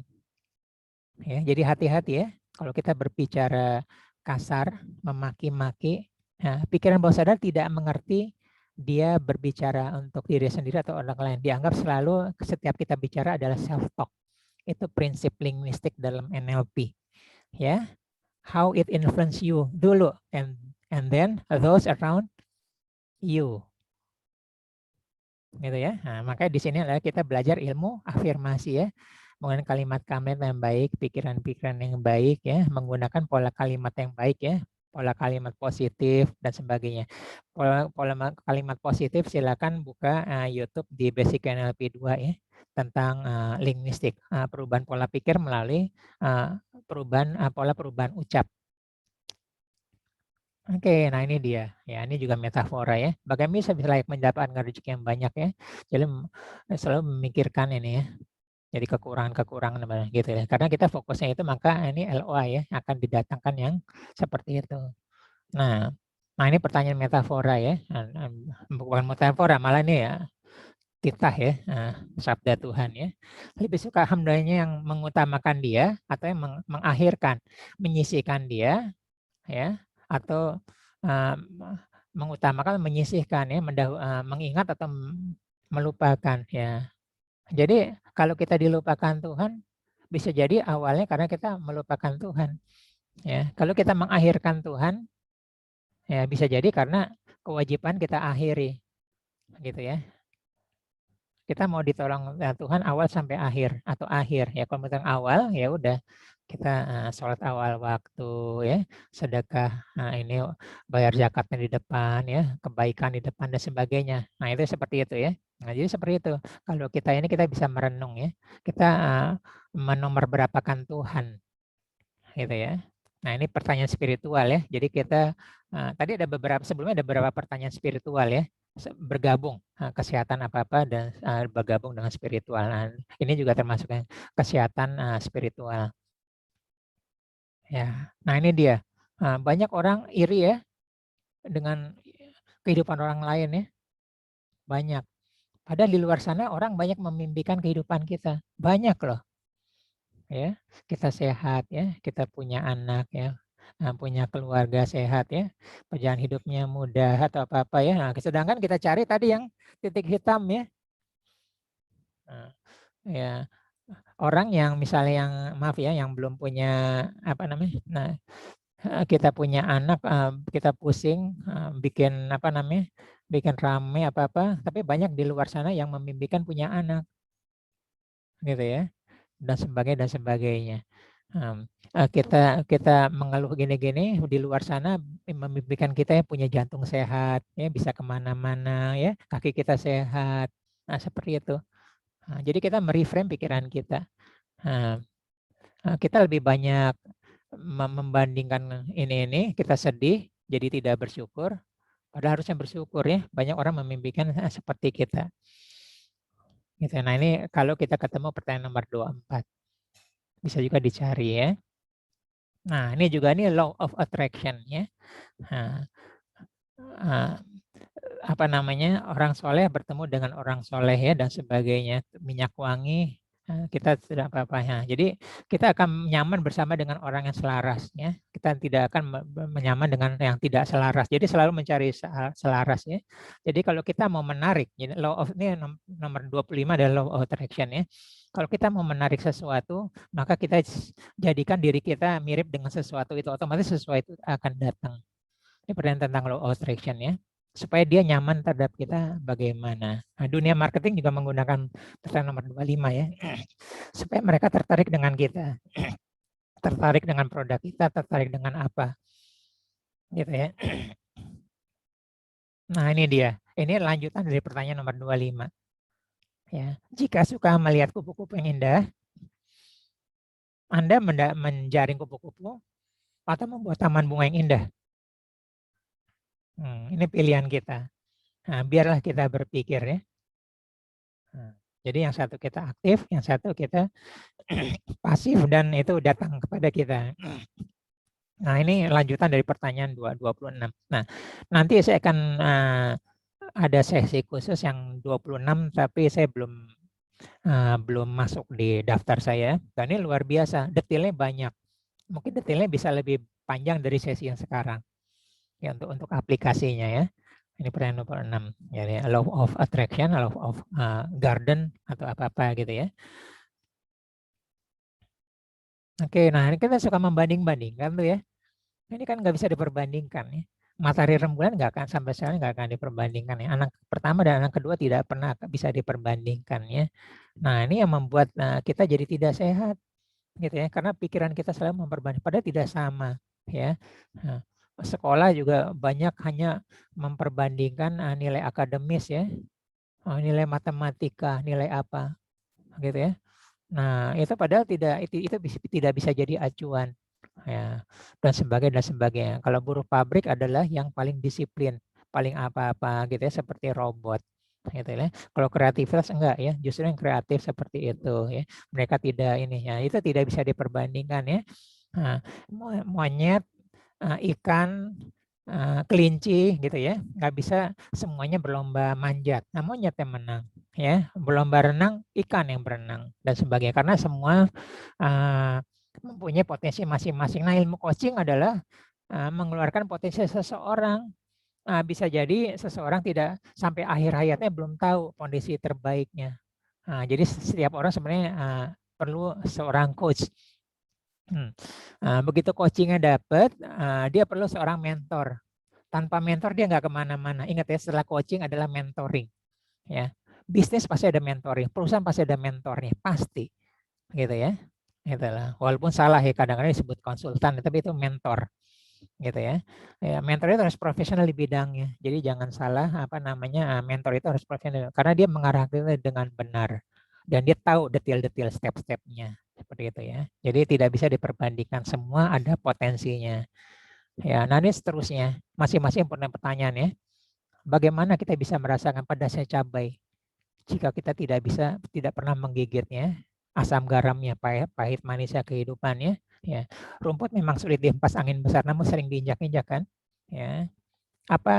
Ya, jadi hati-hati ya. Kalau kita berbicara kasar, memaki-maki, pikiran bawah sadar tidak mengerti dia berbicara untuk diri sendiri atau orang lain. Dianggap selalu setiap kita bicara adalah self-talk. Itu prinsip linguistik dalam NLP. Ya, how it influence you dulu, and then those around you. Gitu ya. Nah, makanya di sini adalah kita belajar ilmu afirmasi ya. Menggunakan kalimat-kalimat yang baik, pikiran-pikiran yang baik ya, menggunakan pola kalimat yang baik ya, pola kalimat positif dan sebagainya. Pola kalimat positif silakan buka YouTube di Basic NLP 2 ya, tentang linguistik, perubahan pola pikir melalui pola perubahan ucap. Oke, nah ini dia. Ya, ini juga metafora ya. Bagaimana bisa layak mendapatkan rezeki yang banyak ya. Jadi selalu memikirkan ini ya. Jadi kekurangan-kekurangan gitu ya. Karena kita fokusnya itu, maka ini LOA ya, akan didatangkan yang seperti itu. Nah, ini pertanyaan metafora ya. Bukan metafora, malah ini ya titah ya, sabda Tuhan ya. Lebih suka hambanya yang mengutamakan dia atau yang mengakhirkan, menyisihkan dia ya, atau mengutamakan, menyisihkan ya, mengingat atau melupakan ya. Jadi kalau kita dilupakan Tuhan, bisa jadi awalnya karena kita melupakan Tuhan. Ya, kalau kita mengakhirkan Tuhan, ya bisa jadi karena kewajiban kita akhiri, gitu ya. Kita mau ditolong Tuhan awal sampai akhir atau akhir ya. Kalau tentang awal ya udah kita sholat awal waktu ya, sedekah, ini bayar zakatnya di depan ya, kebaikan di depan dan sebagainya. Nah itu seperti itu ya. Nah jadi seperti itu. Kalau kita ini kita bisa merenung ya, kita menomorberapkan Tuhan, gitu ya. Nah ini pertanyaan spiritual ya. Jadi kita tadi ada sebelumnya ada beberapa pertanyaan spiritual ya, bergabung kesehatan apa-apa dan bergabung dengan spiritual. Nah, ini juga termasuk kesehatan spiritual. Ya, nah ini dia. Banyak orang iri ya dengan kehidupan orang lain ya. Banyak. Padahal di luar sana orang banyak memimpikan kehidupan kita. Banyak loh. Ya, kita sehat ya, kita punya anak ya, punya keluarga sehat ya, perjalanan hidupnya mudah atau apa-apa ya. Nah, sedangkan kita cari tadi yang titik hitam ya. Nah, ya, orang yang misalnya yang maaf ya, yang belum punya apa namanya. Nah, kita punya anak, kita pusing, bikin apa namanya, bikin rame apa-apa, tapi banyak di luar sana yang memimpikan punya anak, gitu ya, dan sebagainya. Kita mengeluh gini-gini, di luar sana memimpikan kita yang punya jantung sehat, ya bisa kemana-mana, ya kaki kita sehat, nah seperti itu. Jadi kita mereframe pikiran kita. Kita lebih banyak membandingkan ini, kita sedih, jadi tidak bersyukur. Padahal harusnya bersyukur ya. Banyak orang memimpikan seperti kita. Gitu. Nah ini kalau kita ketemu pertanyaan nomor 24. Bisa juga dicari ya. Nah ini juga ini law of attraction ya. Apa namanya, orang soleh bertemu dengan orang soleh ya dan sebagainya. Minyak wangi, kita tidak apa-apa ya. Jadi kita akan nyaman bersama dengan orang yang selaras ya. Kita tidak akan menyaman dengan yang tidak selaras. Jadi selalu mencari selaras ya. Jadi kalau kita mau menarik, law of ini nomor 25 adalah law of attraction ya. Kalau kita mau menarik sesuatu, maka kita jadikan diri kita mirip dengan sesuatu itu, otomatis sesuatu itu akan datang. Ini pertanyaan tentang law of attraction ya. Supaya dia nyaman terhadap kita bagaimana. Nah, dunia marketing juga menggunakan pertanyaan nomor 25 ya. Supaya mereka tertarik dengan kita. Tertarik dengan produk kita, tertarik dengan apa. Gitu ya. Nah, ini dia. Ini lanjutan dari pertanyaan nomor 25. Ya, jika suka melihat kupu-kupu yang indah, Anda menjaring kupu-kupu atau membuat taman bunga yang indah. Ini pilihan kita. Nah, biarlah kita berpikir ya. Nah, jadi yang satu kita aktif, yang satu kita pasif dan itu datang kepada kita. Nah ini lanjutan dari pertanyaan 26. Nah nanti saya akan ada sesi khusus yang 26 tapi saya belum masuk di daftar saya. Dan ini luar biasa, detailnya banyak. Mungkin detailnya bisa lebih panjang dari sesi yang sekarang ya untuk aplikasinya ya. Ini pertanyaan nomor 6. Jadi law of attraction, law of garden atau apa-apa gitu ya. Oke, nah ini kita suka membanding-bandingkan tuh ya. Ini kan nggak bisa diperbandingkan ya. Matahari rembulan nggak akan sampai sekarang nggak akan diperbandingkan ya. Anak pertama dan anak kedua tidak pernah bisa diperbandingkan ya. Nah ini yang membuat kita jadi tidak sehat gitu ya. Karena pikiran kita selalu memperbandingkan, padahal tidak sama ya. Nah, sekolah juga banyak hanya memperbandingkan nilai akademis ya, nilai matematika, nilai apa gitu ya. Nah itu padahal itu tidak bisa jadi acuan ya, dan sebagainya. Kalau buruh pabrik adalah yang paling disiplin, paling apa-apa gitu ya, seperti robot gitu ya. Kalau kreativitas enggak ya, justru yang kreatif seperti itu ya. Mereka tidak ini ya, itu tidak bisa diperbandingkan ya. Nah, monyet, ikan, kelinci gitu ya, nggak bisa semuanya berlomba manjat. Nah, monyet yang menang ya, berlomba renang, ikan yang berenang dan sebagainya. Karena semua mempunyai potensi masing-masing. Nah, ilmu coaching adalah mengeluarkan potensi seseorang. Bisa jadi seseorang tidak sampai akhir hayatnya belum tahu kondisi terbaiknya. Jadi setiap orang sebenarnya perlu seorang coach. Begitu coachingnya dapat, dia perlu seorang mentor. Tanpa mentor dia nggak kemana-mana. Ingat ya, setelah coaching adalah mentoring. Ya, bisnis pasti ada mentoring, perusahaan pasti ada mentornya, pasti, gitu ya. Itulah. Walaupun salah ya, kadang-kadang disebut konsultan, tapi itu mentor, gitu ya. Mentor itu harus profesional di bidangnya. Jadi jangan salah mentor itu harus profesional karena dia mengarahkan dengan benar dan dia tahu detail-detail step-stepnya seperti itu ya. Jadi tidak bisa diperbandingkan, semua ada potensinya. Ya, nah ini seterusnya masing-masing punya pertanyaan ya. Bagaimana kita bisa merasakan pedasnya cabai jika kita tidak pernah menggigitnya? Asam garamnya, pahit manisnya kehidupannya. Ya, rumput memang sulit dihempas angin besar, namun sering diinjak-injak kan? Ya, apa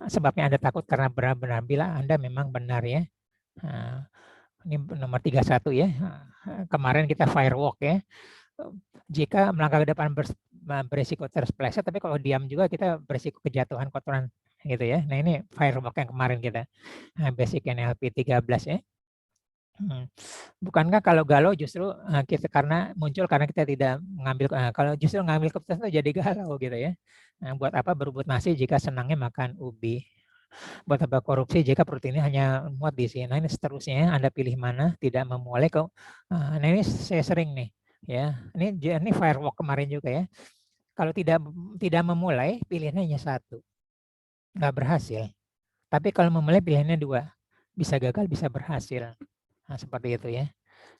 sebabnya Anda takut? Karena benar-benar bila Anda memang benar ya. Nah, ini nomor 31 ya. Kemarin kita firewalk ya. Jika melangkah ke depan beresiko terpeleset, tapi kalau diam juga kita beresiko kejatuhan kotoran gitu ya. Nah ini firewalk yang kemarin kita. Basic NLP 13 ya. Bukankah kalau galau justru kita karena kita tidak mengambil kalau justru mengambil keputusan itu jadi galau gitu ya. Buat apa berebut nasi jika senangnya makan ubi? Buat apa korupsi jika proteinnya hanya muat di sini? Nah ini seterusnya Anda pilih mana, tidak memulai kok. Nah ini saya sering nih ya. Ini firewalk kemarin juga ya. Kalau tidak memulai pilihannya hanya satu, nggak berhasil. Tapi kalau memulai pilihannya dua, bisa gagal bisa berhasil. Nah, seperti itu ya.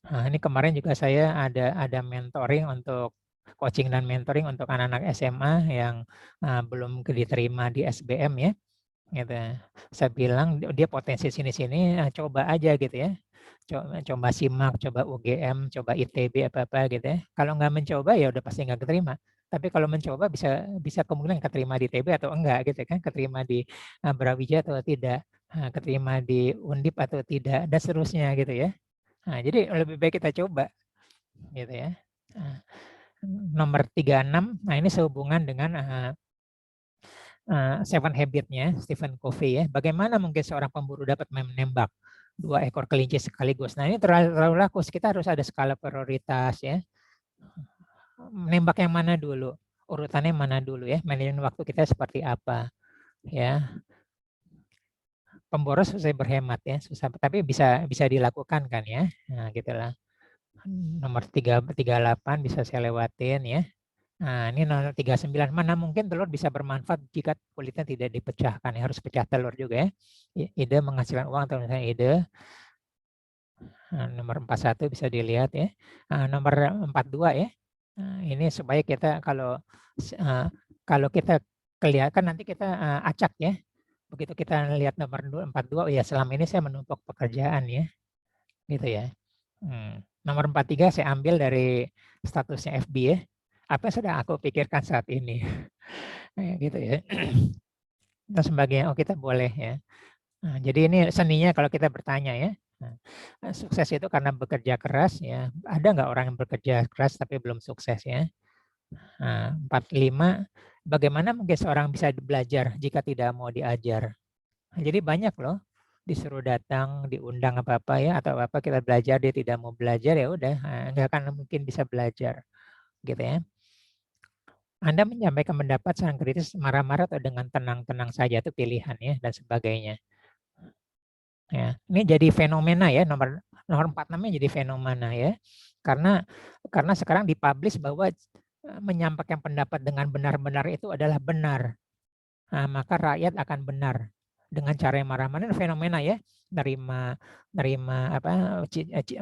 Nah, ini kemarin juga saya ada mentoring untuk coaching dan mentoring untuk anak-anak SMA yang belum diterima di SBM ya. Gitu. Saya bilang dia potensi sini-sini, coba aja gitu ya. Coba simak, coba UGM, coba ITB apa-apa gitu ya. Kalau nggak mencoba ya udah pasti nggak keterima. Tapi kalau mencoba bisa kemungkinan keterima di ITB atau enggak gitu kan, keterima di Brawijaya atau tidak, keterima di Undip atau tidak, dan seterusnya gitu ya. Nah, jadi lebih baik kita coba gitu ya. Nomor 36, nah ini sehubungan dengan Seven Habit-nya Stephen Covey ya. Bagaimana mungkin seorang pemburu dapat menembak 2 ekor kelinci sekaligus? Nah ini terlalu laku, kita harus ada skala prioritas ya. Menembak yang mana dulu? Urutannya mana dulu ya? Manajemen waktu kita seperti apa? Ya. Pemboros susah berhemat ya, susah, tapi bisa dilakukan kan ya. Nah, gitulah. Nomor 38 bisa saya lewatin ya. Nah, ini nomor 39, mana mungkin telur bisa bermanfaat jika kulitnya tidak dipecahkan, ya, harus pecah telur juga ya. Ide menghasilkan uang atau misalnya ide. Nah, nomor 41 bisa dilihat ya. Nomor 42 ya. Ini supaya kita kalau kita kelihatan nanti kita acak ya. Begitu kita lihat nomor 42, ya selama ini saya menumpuk pekerjaan ya. Gitu ya. Nomor 43 saya ambil dari statusnya FB ya. Apa yang sedang aku pikirkan saat ini? Gitu ya. Dan sebagainya, kita boleh ya. Nah, jadi ini seninya kalau kita bertanya ya. Sukses itu karena bekerja keras ya. Ada nggak orang yang bekerja keras tapi belum sukses ya? 45, bagaimana mungkin seorang bisa belajar jika tidak mau diajar? Jadi banyak loh, disuruh datang, diundang apa-apa ya, atau apa kita belajar, dia tidak mau belajar, ya udah, nggak akan mungkin bisa belajar, gitu ya. Anda menyampaikan pendapat saran kritis marah-marah atau dengan tenang-tenang saja, itu pilihan ya, dan sebagainya. Ya, ini jadi fenomena ya, nomor 46-nya jadi fenomena ya. Karena sekarang dipublish bahwa menyampaikan pendapat dengan benar-benar itu adalah benar. Nah, maka rakyat akan benar dengan cara yang marah-marah, fenomena ya. Nerima apa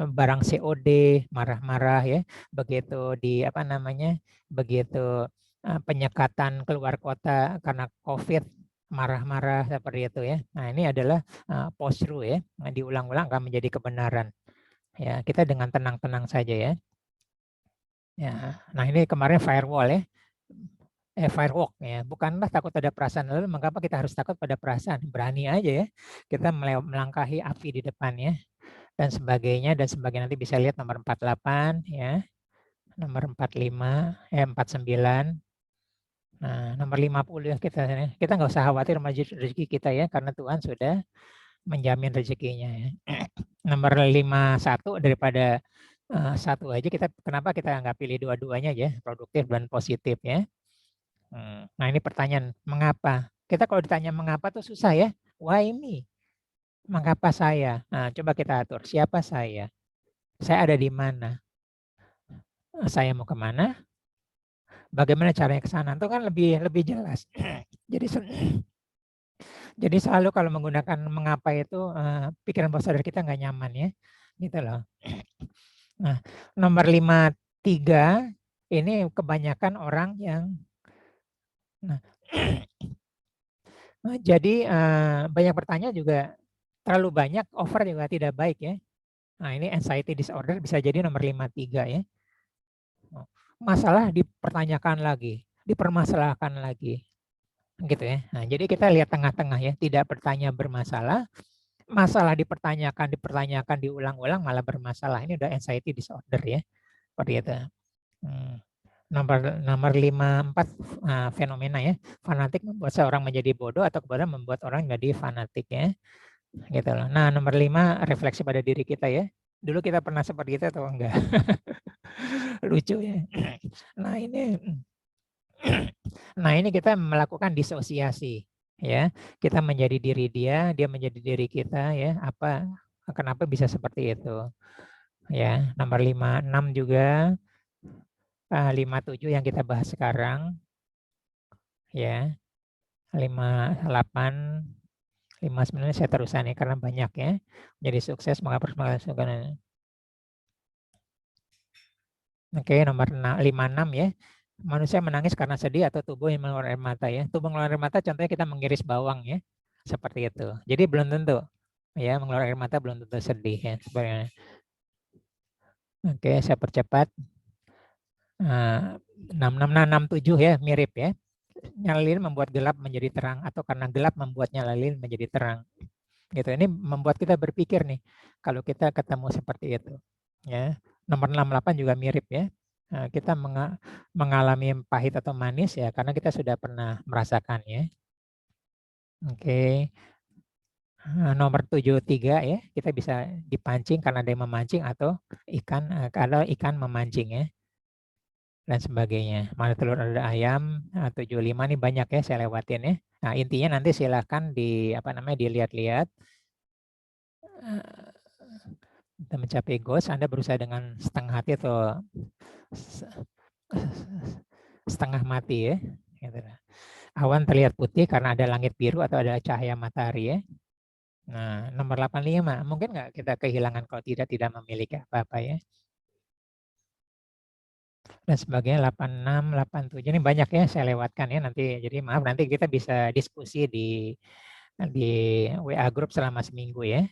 barang COD, marah-marah ya. Begitu apa namanya? Begitu penyekatan keluar kota karena Covid, marah-marah seperti itu ya. Nah, ini adalah post-truth ya. Nah, diulang-ulang akan menjadi kebenaran. Ya, kita dengan tenang-tenang saja ya. Ya, nah ini kemarin firewall ya. Firewalk ya, bukanlah takut ada perasaan, lalu mengapa kita harus takut pada perasaan? Berani aja ya, kita melangkahi api di depannya dan sebagainya, nanti bisa lihat nomor 48 ya, nomor 45, 49. Nah, nomor 50 ya, kita nggak usah khawatir sama rezeki kita ya, karena Tuhan sudah menjamin rezekinya ya. Nomor 51 daripada satu aja, kenapa kita nggak pilih dua-duanya aja, produktif dan positif ya. Nah, ini pertanyaan, mengapa? Kita kalau ditanya mengapa tuh susah ya. Why me? Mengapa saya? Nah, coba kita atur. Siapa saya? Saya ada di mana? Saya mau kemana? Bagaimana caranya ke sana? Itu kan lebih jelas. Jadi selalu kalau menggunakan mengapa itu pikiran bawah sadar kita nggak nyaman ya. Gitu loh. Nah, nomor 53 ini kebanyakan orang yang jadi banyak bertanya juga terlalu banyak, over juga tidak baik ya. Nah, ini anxiety disorder bisa jadi nomor 53 ya. Masalah dipertanyakan lagi, dipermasalahkan lagi. Gitu ya. Nah, jadi kita lihat tengah-tengah ya, tidak bertanya bermasalah, masalah dipertanyakan, diulang-ulang malah bermasalah. Ini udah anxiety disorder ya. Seperti itu. Nomor 54 fenomena ya. Fanatik membuat seorang menjadi bodoh atau kebodohan membuat orang menjadi fanatik ya. Gitu loh. Nah, nomor 5 refleksi pada diri kita ya. Dulu kita pernah seperti itu atau enggak? Lucu ya. Nah, ini kita melakukan disosiasi ya. Kita menjadi diri dia menjadi diri kita ya. Kenapa bisa seperti itu? Ya, nomor 56 juga 57 yang kita bahas sekarang. Ya. 58 59 saya terusan ya karena banyak ya. Jadi sukses mengapa semangat. Oke, nomor 56 ya. Manusia menangis karena sedih atau tubuh yang mengeluarkan air mata ya. Tubuh mengeluarkan air mata contohnya kita mengiris bawang ya. Seperti itu. Jadi belum tentu ya mengeluarkan air mata belum tentu sedih ya sebenarnya. Oke, saya percepat. 67 ya, mirip ya. Nyala lilin membuat gelap menjadi terang atau karena gelap membuat nyala lilin menjadi terang. Gitu. Ini membuat kita berpikir nih kalau kita ketemu seperti itu. Ya. Nomor 68 juga mirip ya. Kita mengalami pahit atau manis ya karena kita sudah pernah merasakannya. Oke. Nomor 73 ya, kita bisa dipancing karena ada yang memancing atau kalau ikan memancing ya. Dan sebagainya. Mana telur ada ayam, 75 nih banyak ya saya lewatin ya. Nah, intinya nanti silahkan dilihat-lihat. Kita mencapai goals, Anda berusaha dengan setengah hati atau setengah mati ya. Awan terlihat putih karena ada langit biru atau ada cahaya matahari ya. Nah, nomor 85, mungkin nggak kita kehilangan kalau tidak memiliki apa-apa ya. Dan sebagainya, 86, 87, ini banyak ya saya lewatkan ya nanti. Jadi maaf nanti kita bisa diskusi di WA group selama seminggu ya.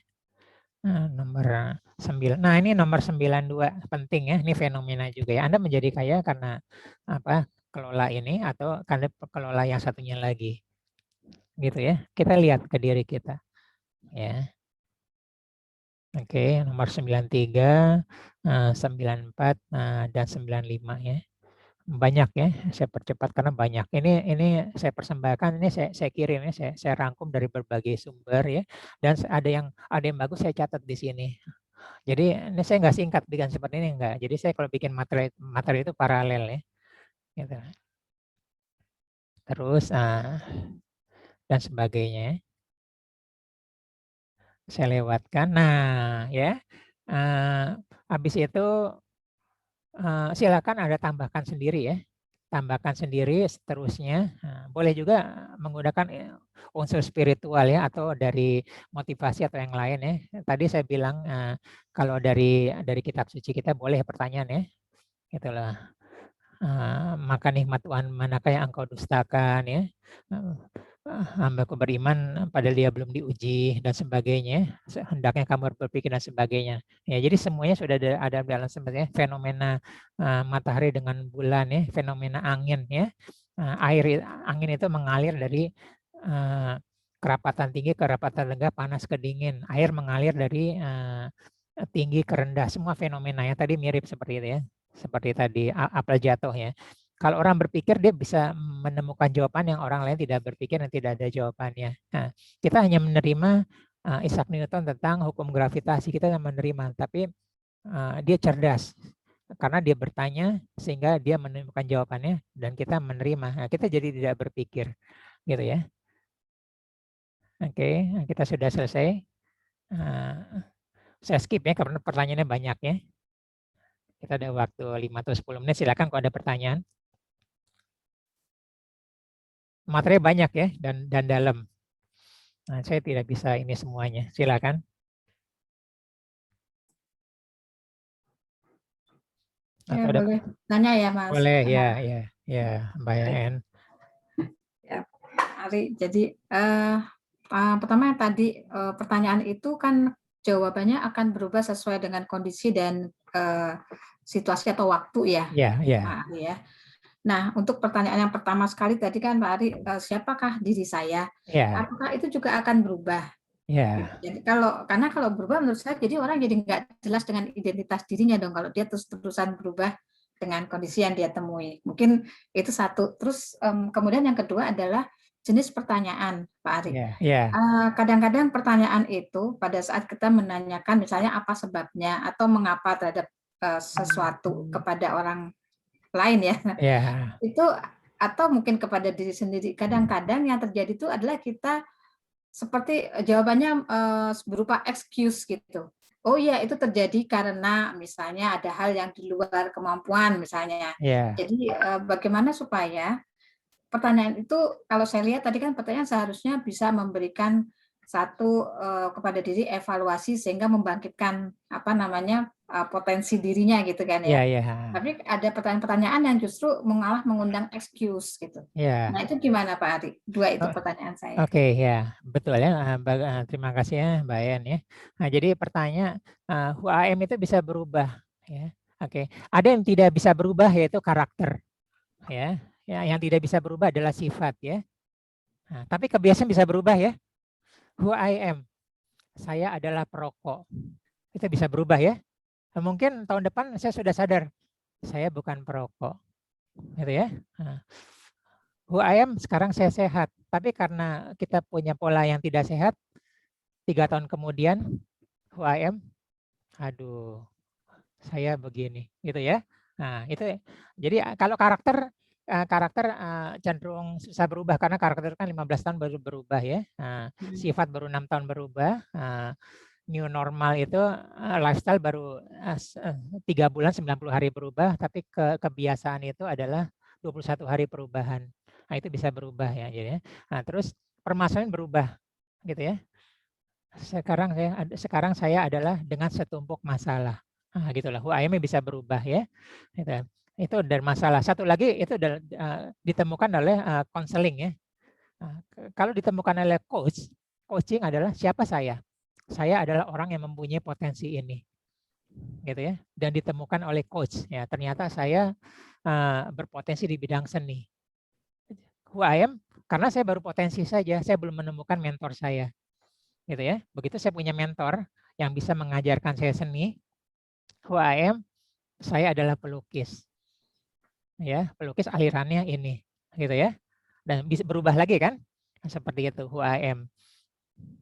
Nomor 9. Nah, ini nomor 92 penting ya. Ini fenomena juga ya. Anda menjadi kaya karena kelola ini atau karena kelola yang satunya lagi. Gitu ya. Kita lihat ke diri kita. Ya. Oke, nomor 93, 94 dan 95 ya. banyak ya, saya percepat karena banyak. Ini saya persembahkan, ini saya kirim ya, saya rangkum dari berbagai sumber ya, dan ada yang bagus saya catat di sini. Jadi ini saya nggak singkat bikin seperti ini enggak. Jadi saya kalau bikin materi itu paralel ya, gitu. Terus dan sebagainya. Saya lewatkan. Nah ya, habis itu silakan Anda tambahkan sendiri ya. Tambahkan sendiri seterusnya. Boleh juga menggunakan unsur spiritual ya, atau dari motivasi atau yang lain ya. Tadi saya bilang kalau dari kitab suci kita boleh pertanyaan ya. Itulah. Maka nikmat Tuhan manakah yang engkau dustakan ya. Hambaku beriman padahal dia belum diuji dan sebagainya. Hendaknya kamu berpikir dan sebagainya. Ya, jadi semuanya sudah ada dalam sebenarnya fenomena matahari dengan bulan ya, fenomena angin ya. Angin itu mengalir dari kerapatan tinggi ke kerapatan rendah, panas ke dingin. Air mengalir dari tinggi ke rendah. Semua fenomena yang tadi mirip seperti itu ya. Seperti tadi apel jatuh ya. Kalau orang berpikir dia bisa menemukan jawaban yang orang lain tidak berpikir dan tidak ada jawabannya. Nah, kita hanya menerima Isaac Newton tentang hukum gravitasi, kita yang menerima, tapi dia cerdas karena dia bertanya sehingga dia menemukan jawabannya dan kita menerima. Nah, kita jadi tidak berpikir, gitu ya. Oke, kita sudah selesai. Saya skip ya karena pertanyaannya banyak ya. Kita ada waktu 5 atau 10 menit. Silakan kalau ada pertanyaan. Materi banyak ya dan dalam. Nah, saya tidak bisa ini semuanya. Silakan. Ya, Atau boleh tanya ya Mas. boleh ya Mbak En. Ya, Ari. Jadi pertama yang tadi pertanyaan itu kan jawabannya akan berubah sesuai dengan kondisi dan situasi atau waktu ya. Ya. Pak Ari ya. Nah, untuk pertanyaan yang pertama sekali tadi kan Pak Ari, siapakah diri saya? Ya. Apakah itu juga akan berubah? Ya. Jadi karena kalau berubah menurut saya jadi orang jadi nggak jelas dengan identitas dirinya dong kalau dia terus-terusan berubah dengan kondisi yang dia temui. Mungkin itu satu. Terus kemudian yang kedua adalah jenis pertanyaan, Pak Ari. Ya. Kadang-kadang pertanyaan itu pada saat kita menanyakan misalnya apa sebabnya atau mengapa terhadap sesuatu kepada orang lain ya. Itu atau mungkin kepada diri sendiri. Kadang-kadang yang terjadi itu adalah kita seperti jawabannya berupa excuse gitu. Oh iya, itu terjadi karena misalnya ada hal yang di luar kemampuan misalnya. Jadi bagaimana supaya pertanyaan itu, kalau saya lihat tadi kan pertanyaan seharusnya bisa memberikan satu kepada diri evaluasi sehingga membangkitkan potensi dirinya gitu kan ya. Tapi ada pertanyaan-pertanyaan yang justru malah mengundang excuse gitu. Nah itu gimana Pak Ari? Dua itu pertanyaan saya. Oke, ya betul ya. Terima kasih ya Mbak En ya. Nah, jadi pertanyaan who I am itu bisa berubah ya. Oke, ada yang tidak bisa berubah yaitu karakter ya. Yang tidak bisa berubah adalah sifat ya. Nah, tapi kebiasaan bisa berubah ya. Who I am, saya adalah perokok. Itu bisa berubah ya. Mungkin tahun depan saya sudah sadar saya bukan perokok, gitu ya. Who I am, sekarang saya sehat, tapi karena kita punya pola yang tidak sehat, 3 tahun kemudian who I am, aduh, saya begini, gitu ya. Nah itu, jadi kalau karakter cenderung susah berubah karena karakter kan 15 tahun baru berubah ya. Sifat baru 6 tahun berubah. New normal itu lifestyle baru 3 bulan 90 hari berubah, tapi kebiasaan itu adalah 21 hari perubahan. Nah itu bisa berubah ya. Jadi, nah terus permasalahan berubah, gitu ya. Sekarang saya adalah dengan setumpuk masalah. Nah, gitulah. Who I am bisa berubah ya. Gitu. Itu dari masalah. Satu lagi itu ditemukan oleh konseling ya. Kalau ditemukan oleh coaching adalah siapa saya? Saya adalah orang yang mempunyai potensi ini, gitu ya. Dan ditemukan oleh coach ya. Ternyata saya berpotensi di bidang seni. Who I am karena saya baru potensi saja. Saya belum menemukan mentor saya, gitu ya. Begitu saya punya mentor yang bisa mengajarkan saya seni, who I am, saya adalah pelukis. ya, pelukis alirannya ini, gitu ya. Dan bisa berubah lagi kan, seperti itu who I am,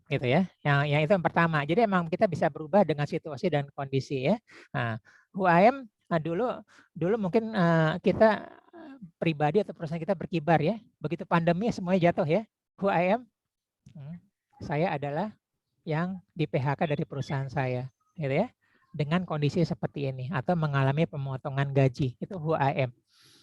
gitu ya. Yang itu yang pertama. Jadi emang kita bisa berubah dengan situasi dan kondisi ya. Nah, who I am dulu mungkin kita pribadi atau perusahaan kita berkibar ya. Begitu pandemi semuanya jatuh ya. Who I am, saya adalah yang di PHK dari perusahaan saya, gitu ya. Dengan kondisi seperti ini atau mengalami pemotongan gaji, itu who I am.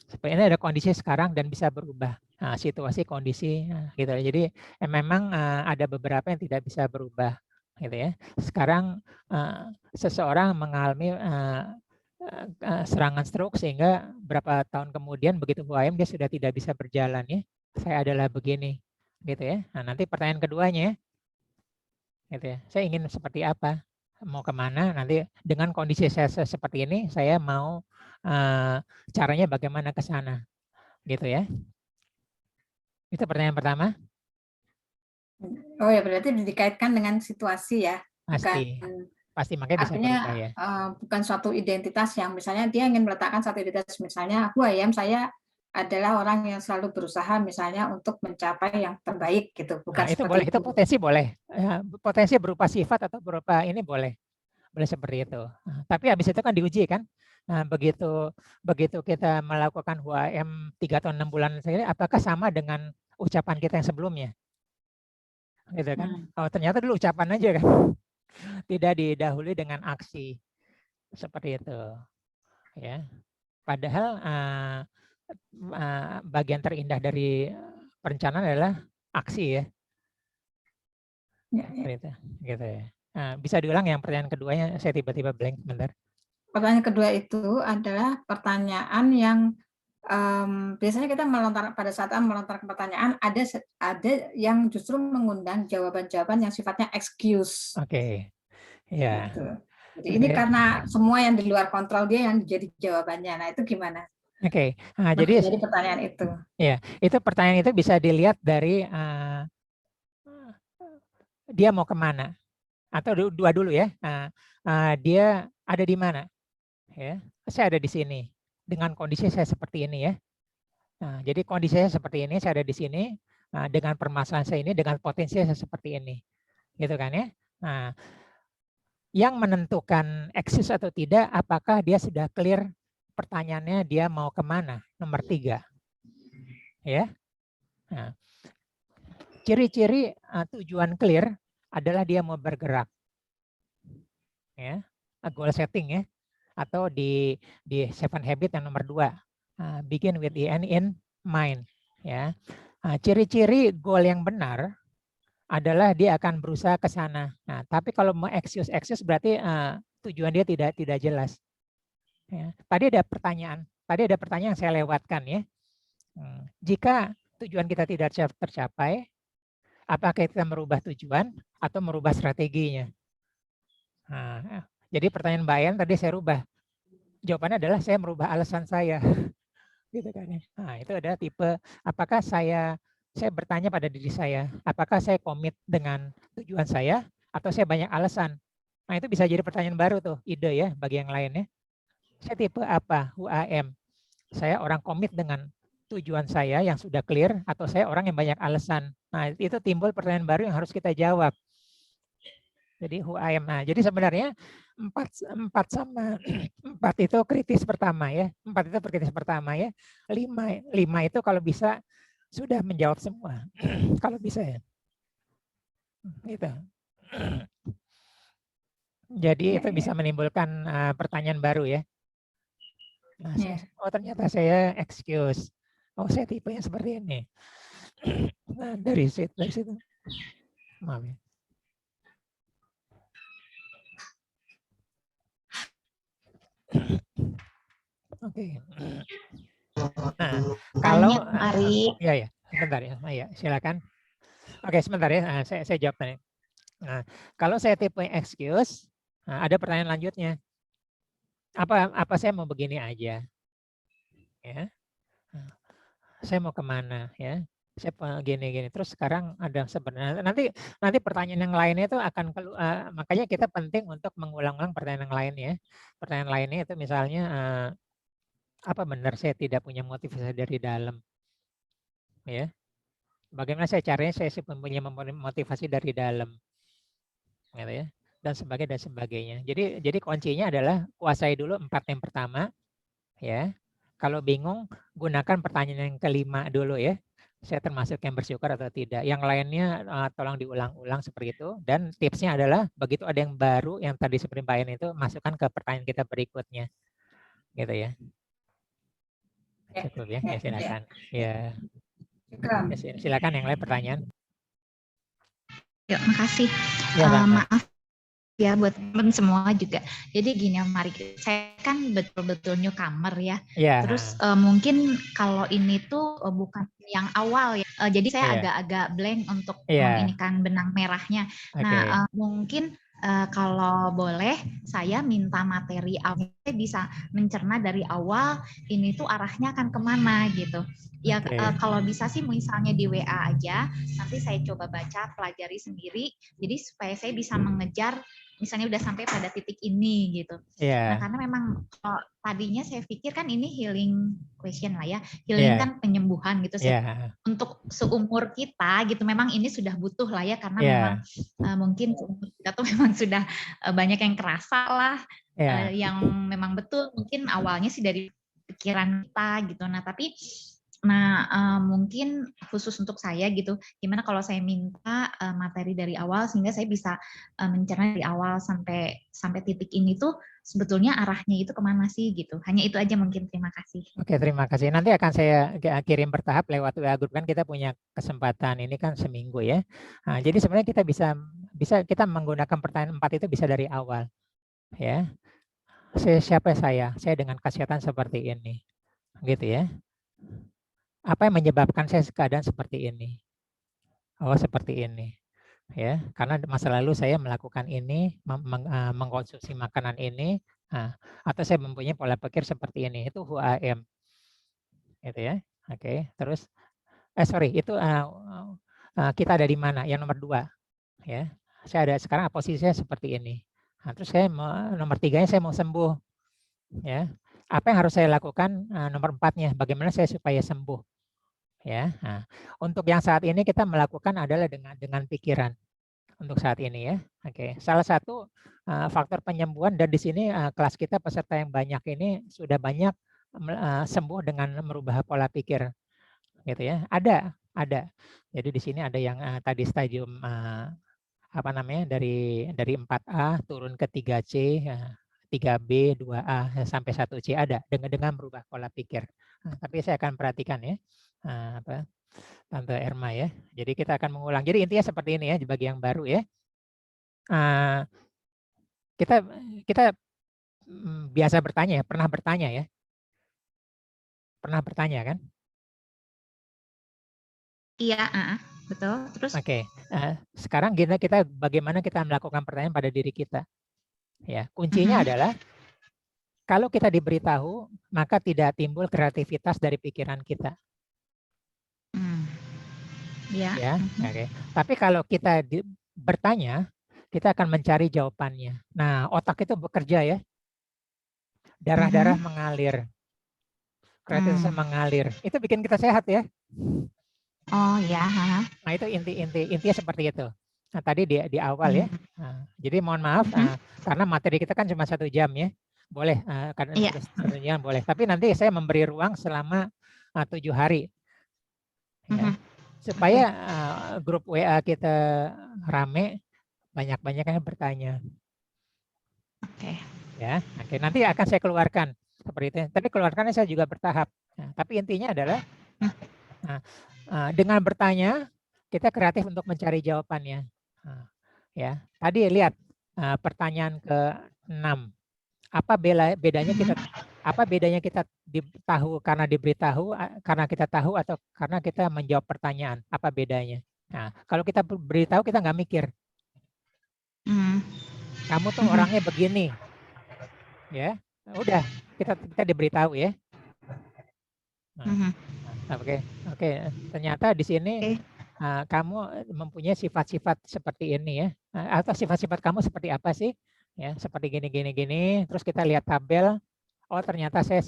Seperti ini ada kondisi sekarang dan bisa berubah. Nah, situasi kondisi gitu. Jadi memang ada beberapa yang tidak bisa berubah, gitu ya. Sekarang seseorang mengalami serangan stroke sehingga berapa tahun kemudian begitu who I am dia sudah tidak bisa berjalan ya. Saya adalah begini, gitu ya. Nah, nanti pertanyaan keduanya ya, gitu ya. Saya ingin seperti apa? Mau kemana? Nanti dengan kondisi saya seperti ini, saya mau caranya bagaimana ke sana, gitu ya. Itu pertanyaan pertama. Oh ya, berarti dikaitkan dengan situasi ya, pasti makanya bisa berubah ya. Bukan suatu identitas yang misalnya dia ingin meletakkan satu identitas, misalnya who I am, saya adalah orang yang selalu berusaha misalnya untuk mencapai yang terbaik gitu, bukan itu boleh, itu potensi boleh, potensi berupa sifat atau berupa ini boleh seperti itu. Tapi habis itu kan diuji kan. Nah, begitu kita melakukan who I am 3 atau 6 bulan saja, apakah sama dengan ucapan kita yang sebelumnya? Gitu kan. Oh, ternyata dulu ucapan aja kan. Tidak didahului dengan aksi. Seperti itu. Ya. Padahal bagian terindah dari perencanaan adalah aksi ya. Seperti itu. Gitu ya. Nah, bisa diulang yang pertanyaan keduanya, saya tiba-tiba blank sebentar. Pertanyaan kedua itu adalah pertanyaan yang biasanya kita pada saat melontarkan pertanyaan ada yang justru mengundang jawaban-jawaban yang sifatnya excuse. Oke. Ya. Gitu. Jadi ini karena semua yang di luar kontrol dia yang jadi jawabannya. Nah, itu gimana? Oke. Nah, jadi pertanyaan itu. Ya, itu pertanyaan itu bisa dilihat dari dia mau kemana, atau dua dulu ya. Dia ada di mana? Ya, saya ada di sini dengan kondisi saya seperti ini ya. Nah, jadi kondisi saya seperti ini, saya ada di sini dengan permasalahan saya ini, dengan potensi saya seperti ini, gitu kan ya. Nah, yang menentukan eksis atau tidak, apakah dia sudah clear pertanyaannya dia mau kemana? Nomor 3, ya. Nah, ciri-ciri tujuan clear adalah dia mau bergerak, ya, goal setting ya, atau di 7 habit yang nomor 2, begin with the end in mind, ya. Ciri-ciri goal yang benar adalah dia akan berusaha ke sana. Nah, tapi kalau mau excuse berarti tujuan dia tidak jelas. Ya. Tadi ada pertanyaan yang saya lewatkan ya. Jika tujuan kita tidak tercapai, apakah kita merubah tujuan atau merubah strateginya? Nah, jadi pertanyaan Mbak Ayan tadi saya rubah. Jawabannya adalah saya merubah alasan saya. Gitu kan ya. Nah, itu ada tipe apakah saya bertanya pada diri saya, apakah saya komit dengan tujuan saya atau saya banyak alasan. Nah, itu bisa jadi pertanyaan baru tuh, ide ya bagi yang lain ya. Saya tipe apa? Who I am. Saya orang komit dengan tujuan saya yang sudah clear atau saya orang yang banyak alasan. Nah, itu timbul pertanyaan baru yang harus kita jawab. Jadi who I am. Nah, jadi sebenarnya 4 itu kritis pertama ya. 4 itu kritis pertama ya. 5 itu kalau bisa sudah menjawab semua. Kalau bisa ya. Gitu. Jadi itu bisa menimbulkan pertanyaan baru ya. Nah, oh ternyata saya excuse. Oh saya tipenya seperti ini. Nah, dari situ. Maaf ya. Oke. Nah, kalau ya sebentar ya. Ya, silakan. Oke, sebentar ya. Saya jawab tadi. Nah, kalau saya tipe excuse, ada pertanyaan lanjutnya. Apa saya mau begini aja? Ya. Saya mau kemana ya? Saya gini. Terus sekarang ada sebenarnya nanti pertanyaan yang lainnya itu akan makanya kita penting untuk mengulang-ulang pertanyaan yang lain ya. Pertanyaan lainnya itu misalnya apa benar saya tidak punya motivasi dari dalam? Ya. Bagaimana caranya saya punya motivasi dari dalam? Gitu ya. Dan sebagainya. Jadi kuncinya adalah kuasai dulu 4 yang pertama, ya. Kalau bingung, gunakan pertanyaan yang kelima dulu ya. Saya termasuk yang bersyukur atau tidak. Yang lainnya tolong diulang-ulang seperti itu. Dan tipsnya adalah begitu ada yang baru yang tadi seperti Mbak Ain itu, masukkan ke pertanyaan kita berikutnya. Gitu ya. Cukup ya, ya silakan. Ya. Silakan yang lain pertanyaan. Ya, makasih. Ya, maaf ya buat teman semua juga. Jadi gini Mari, saya kan betul-betul newcomer ya. Terus mungkin kalau ini tuh bukan yang awal ya. Jadi saya agak-agak blank untuk menginikan benang merahnya. Nah, mungkin kalau boleh saya minta materi awal, saya bisa mencerna dari awal ini tuh arahnya akan kemana gitu. Ya kalau bisa sih misalnya di WA aja, nanti saya coba baca, pelajari sendiri. Jadi supaya saya bisa mengejar misalnya udah sampai pada titik ini gitu. Nah, karena memang tadinya saya pikir kan ini healing question lah ya. Healing kan penyembuhan gitu sih. Untuk seumur kita gitu memang ini sudah butuh lah ya, karena memang mungkin seumur kita tuh memang sudah banyak yang kerasa lah. Yang memang betul mungkin awalnya sih dari pikiran kita gitu. Nah, tapi mungkin khusus untuk saya gitu, gimana kalau saya minta materi dari awal sehingga saya bisa mencerna dari awal sampai titik ini tuh sebetulnya arahnya itu kemana sih gitu. Hanya itu aja mungkin, terima kasih. Oke, terima kasih. Nanti akan saya kirim bertahap lewat WA Group, kan kita punya kesempatan ini kan seminggu ya. Nah, jadi sebenarnya kita bisa kita menggunakan pertanyaan 4 itu bisa dari awal ya. Siapa saya? Saya dengan kesehatan seperti ini. Gitu ya. Apa yang menyebabkan saya keadaan seperti ini? Oh, seperti ini. Ya, karena masa lalu saya melakukan ini, mengkonsumsi makanan ini, atau saya mempunyai pola pikir seperti ini. Itu who I am. Gitu ya. Oke, terus itu kita ada di mana? Yang nomor 2 ya. Saya ada sekarang posisinya seperti ini. Nah, terus saya nomor 3-nya saya mau sembuh. Ya. Apa yang harus saya lakukan? Nomor 4-nya, bagaimana saya supaya sembuh? Ya. Nah, untuk yang saat ini kita melakukan adalah dengan pikiran. Untuk saat ini ya. Oke. Salah satu faktor penyembuhan, dan di sini kelas kita peserta yang banyak ini sudah banyak sembuh dengan merubah pola pikir. Gitu ya. Ada. Jadi di sini ada yang tadi stadium dari 4A turun ke 3C, 3B, 2A sampai 1C ada dengan merubah pola pikir. Tapi saya akan perhatikan ya. Tante Erma ya. Jadi kita akan mengulang. Jadi intinya seperti ini ya bagi yang baru ya. Kita biasa bertanya ya, pernah bertanya ya. Pernah bertanya kan? Iya, betul. Terus? Oke. Sekarang kita bagaimana kita melakukan pertanyaan pada diri kita. Ya, kuncinya adalah kalau kita diberitahu, maka tidak timbul kreativitas dari pikiran kita. Ya, oke. Tapi kalau kita bertanya, kita akan mencari jawabannya. Nah, otak itu bekerja ya. Darah-darah mengalir. Kreativitas mengalir. Itu bikin kita sehat ya. Oh ya. Nah, itu intinya seperti itu. Nah, tadi di awal ya. Nah, jadi mohon maaf karena materi kita kan cuma 1 jam ya. Boleh karena 1 jam boleh. Tapi nanti saya memberi ruang selama 7 hari. Ya. Supaya grup WA kita rame, banyak-banyak yang bertanya. Oke. Ya, oke. Nanti akan saya keluarkan seperti itu. Tapi keluarkannya saya juga bertahap. Nah, tapi intinya adalah dengan bertanya kita kreatif untuk mencari jawabannya. Ya, tadi lihat pertanyaan ke-6. Apa bedanya kita tahu karena diberitahu, karena kita tahu, atau karena kita menjawab pertanyaan? Apa bedanya? Nah, kalau kita beritahu kita nggak mikir. Kamu tuh orangnya begini, ya. Udah kita diberitahu ya. Oke. Ternyata di sini kamu mempunyai sifat-sifat seperti ini ya. Atau sifat-sifat kamu seperti apa sih? Ya, seperti gini. Terus kita lihat tabel. oh ternyata saya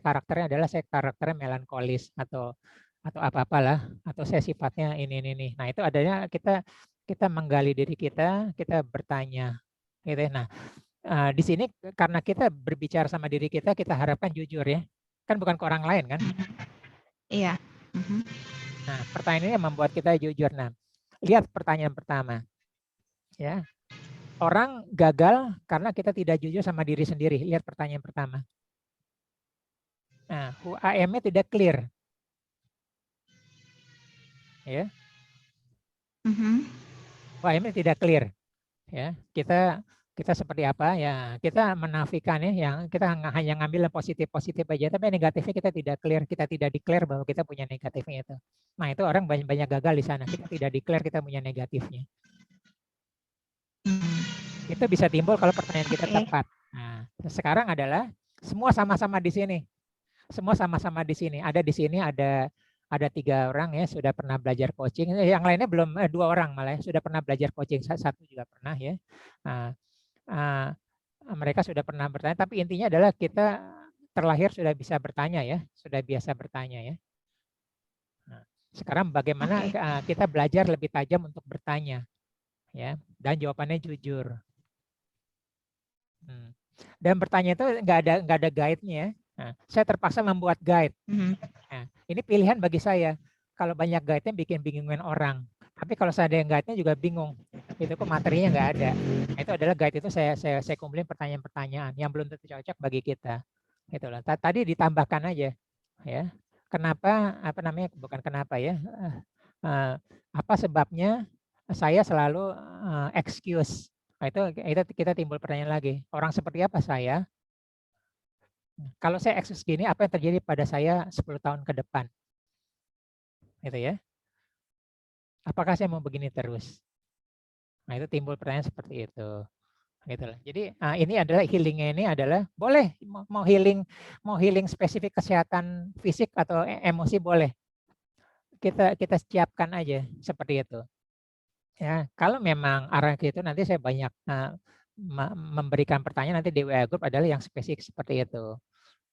karakternya adalah karakternya melankolis atau apa-apalah, atau saya sifatnya ini. Nah, itu adanya kita menggali diri kita bertanya gitu ya. Nah, di sini karena kita berbicara sama diri kita harapkan jujur ya. Kan bukan ke orang lain kan? Iya. Nah, pertanyaan ini membuat kita jujur. Nah, lihat pertanyaan pertama. Ya. Orang gagal karena kita tidak jujur sama diri sendiri. Lihat pertanyaan pertama. Nah, who I am-nya tidak clear. Ya. Who I am-nya tidak clear. Ya, kita seperti apa ya, kita menafikan ya, yang kita hanya ngambil yang positif aja, tapi negatifnya kita tidak clear, kita tidak declare bahwa kita punya negatifnya itu. Nah, itu orang banyak gagal di sana, kita tidak declare kita punya negatifnya. Itu bisa timbul kalau pertanyaan kita tepat. Nah, sekarang adalah semua sama-sama di sini. Semua sama-sama di sini. Ada di sini ada 3 orang ya sudah pernah belajar coaching. Yang lainnya belum, 2 orang malah ya, sudah pernah belajar coaching. 1 juga pernah ya. Mereka sudah pernah bertanya. Tapi intinya adalah kita terlahir sudah bisa bertanya ya, sudah biasa bertanya ya. Nah, sekarang bagaimana kita belajar lebih tajam untuk bertanya ya, dan jawabannya jujur. Dan bertanya itu nggak ada guide-nya. Nah, saya terpaksa membuat guide. Nah, ini pilihan bagi saya. Kalau banyak guide-nya bikin bingungin orang. Tapi kalau saya ada yang guide-nya juga bingung. Itu kok materinya nggak ada. Nah, itu adalah guide itu saya kumpulin pertanyaan-pertanyaan yang belum tentu cocok bagi kita. Itulah. Tadi ditambahkan aja, ya. Kenapa? Bukan kenapa ya. Apa sebabnya saya selalu excuse. Nah, itu kita timbul pertanyaan lagi. Orang seperti apa saya? Kalau saya excuse gini, apa yang terjadi pada saya 10 tahun ke depan? Gitu ya. Apakah saya mau begini terus? Nah, itu timbul pertanyaan seperti itu. Gitu lah. Jadi ini adalah healingnya ini adalah boleh mau healing spesifik kesehatan fisik atau emosi boleh. Kita siapkan aja seperti itu. Ya, kalau memang arah itu nanti saya banyak memberikan pertanyaan nanti di WA Group adalah yang spesifik seperti itu.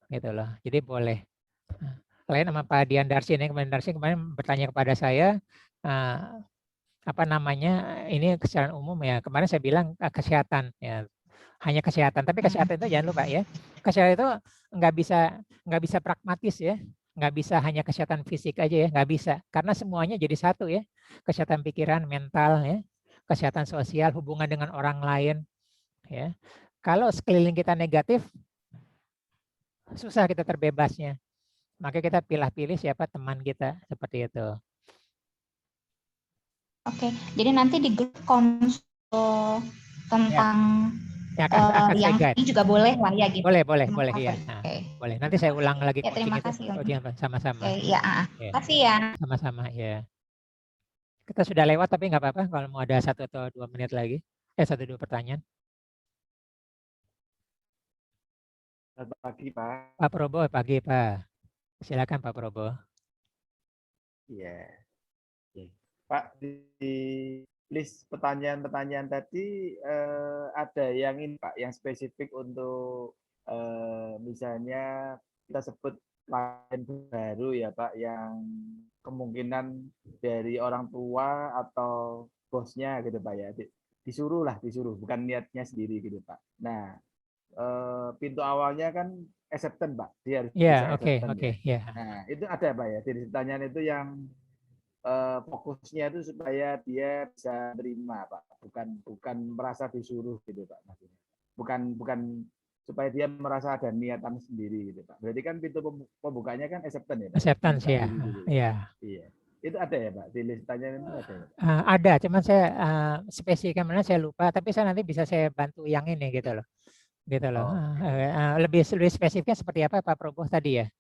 Gitu loh. Jadi boleh. Lain sama Pak Dian Darsin kemarin bertanya kepada saya ini kesehatan umum ya. Kemarin saya bilang kesehatan ya. Hanya kesehatan, tapi kesehatan itu jangan lupa ya. Kesehatan itu nggak bisa pragmatis ya. Nggak bisa hanya kesehatan fisik aja ya, nggak bisa. Karena semuanya jadi satu ya. Kesehatan pikiran, mental ya. Kesehatan sosial, hubungan dengan orang lain ya. Kalau sekeliling kita negatif, susah kita terbebasnya. Maka kita pilih-pilih siapa teman kita seperti itu. Oke, jadi nanti di grup konsul tentang yang ini juga boleh lah ya gitu. Boleh ya. Nah, boleh. Nanti saya ulang lagi. Ya, terima kasih. Sama-sama. Ya, kasih ya. Sama-sama ya. Kita sudah lewat tapi nggak apa-apa kalau mau ada 1 atau 2 menit lagi. 1-2 pertanyaan. Selamat pagi, Pak. Pak Probo, pagi Pak. Silakan Pak Probo. Iya. Pak, di list pertanyaan-pertanyaan tadi ada yang ini Pak, yang spesifik untuk misalnya kita sebut klien baru ya Pak, yang kemungkinan dari orang tua atau bosnya gitu Pak ya, disuruh, bukan niatnya sendiri gitu Pak. Nah, pintu awalnya kan acceptance Pak, dia harus bisa acceptance. Ya. Nah, itu ada Pak ya, jadi pertanyaan itu yang fokusnya itu supaya dia bisa terima Pak, bukan merasa disuruh gitu Pak, maksudnya bukan supaya dia merasa ada niatan sendiri gitu Pak. Berarti kan pintu pembukanya kan acceptance ya Pak. Acceptance ya. Iya. Itu ada ya Pak, di list pertanyaan itu ada ya Pak? Ada, cuman saya spesifiknya mana saya lupa, tapi saya nanti bisa saya bantu yang ini gitu loh. Lebih spesifiknya seperti apa Pak Probo tadi ya?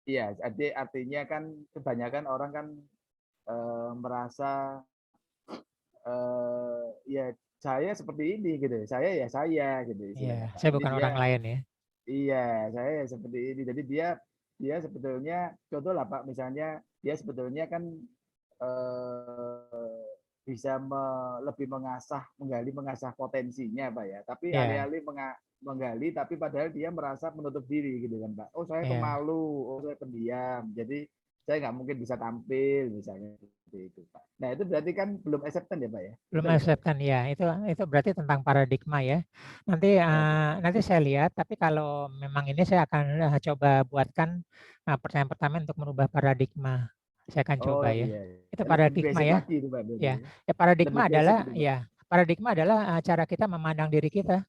Iya, jadi artinya kan kebanyakan orang kan merasa ya saya seperti ini gitu, saya gitu. Iya, saya bukan orang lain ya. Iya, saya ya seperti ini. Jadi dia sebetulnya contoh lah Pak, misalnya dia sebetulnya kan bisa lebih menggali mengasah potensinya Pak ya. Tapi alih-alih menggali, tapi padahal dia merasa menutup diri gitu kan Pak. Oh saya pemalu, oh saya pendiam, jadi saya nggak mungkin bisa tampil misalnya seperti itu Pak. Nah itu berarti kan belum acceptance ya Pak ya? Belum acceptance ya, itu berarti tentang paradigma ya. Nanti saya lihat, tapi kalau memang ini saya akan coba buatkan pertanyaan pertama untuk merubah paradigma. Saya akan coba ya. Itu paradigma ya. Lagi, Pak, ya. Paradigma adalah paradigma adalah cara kita memandang diri kita.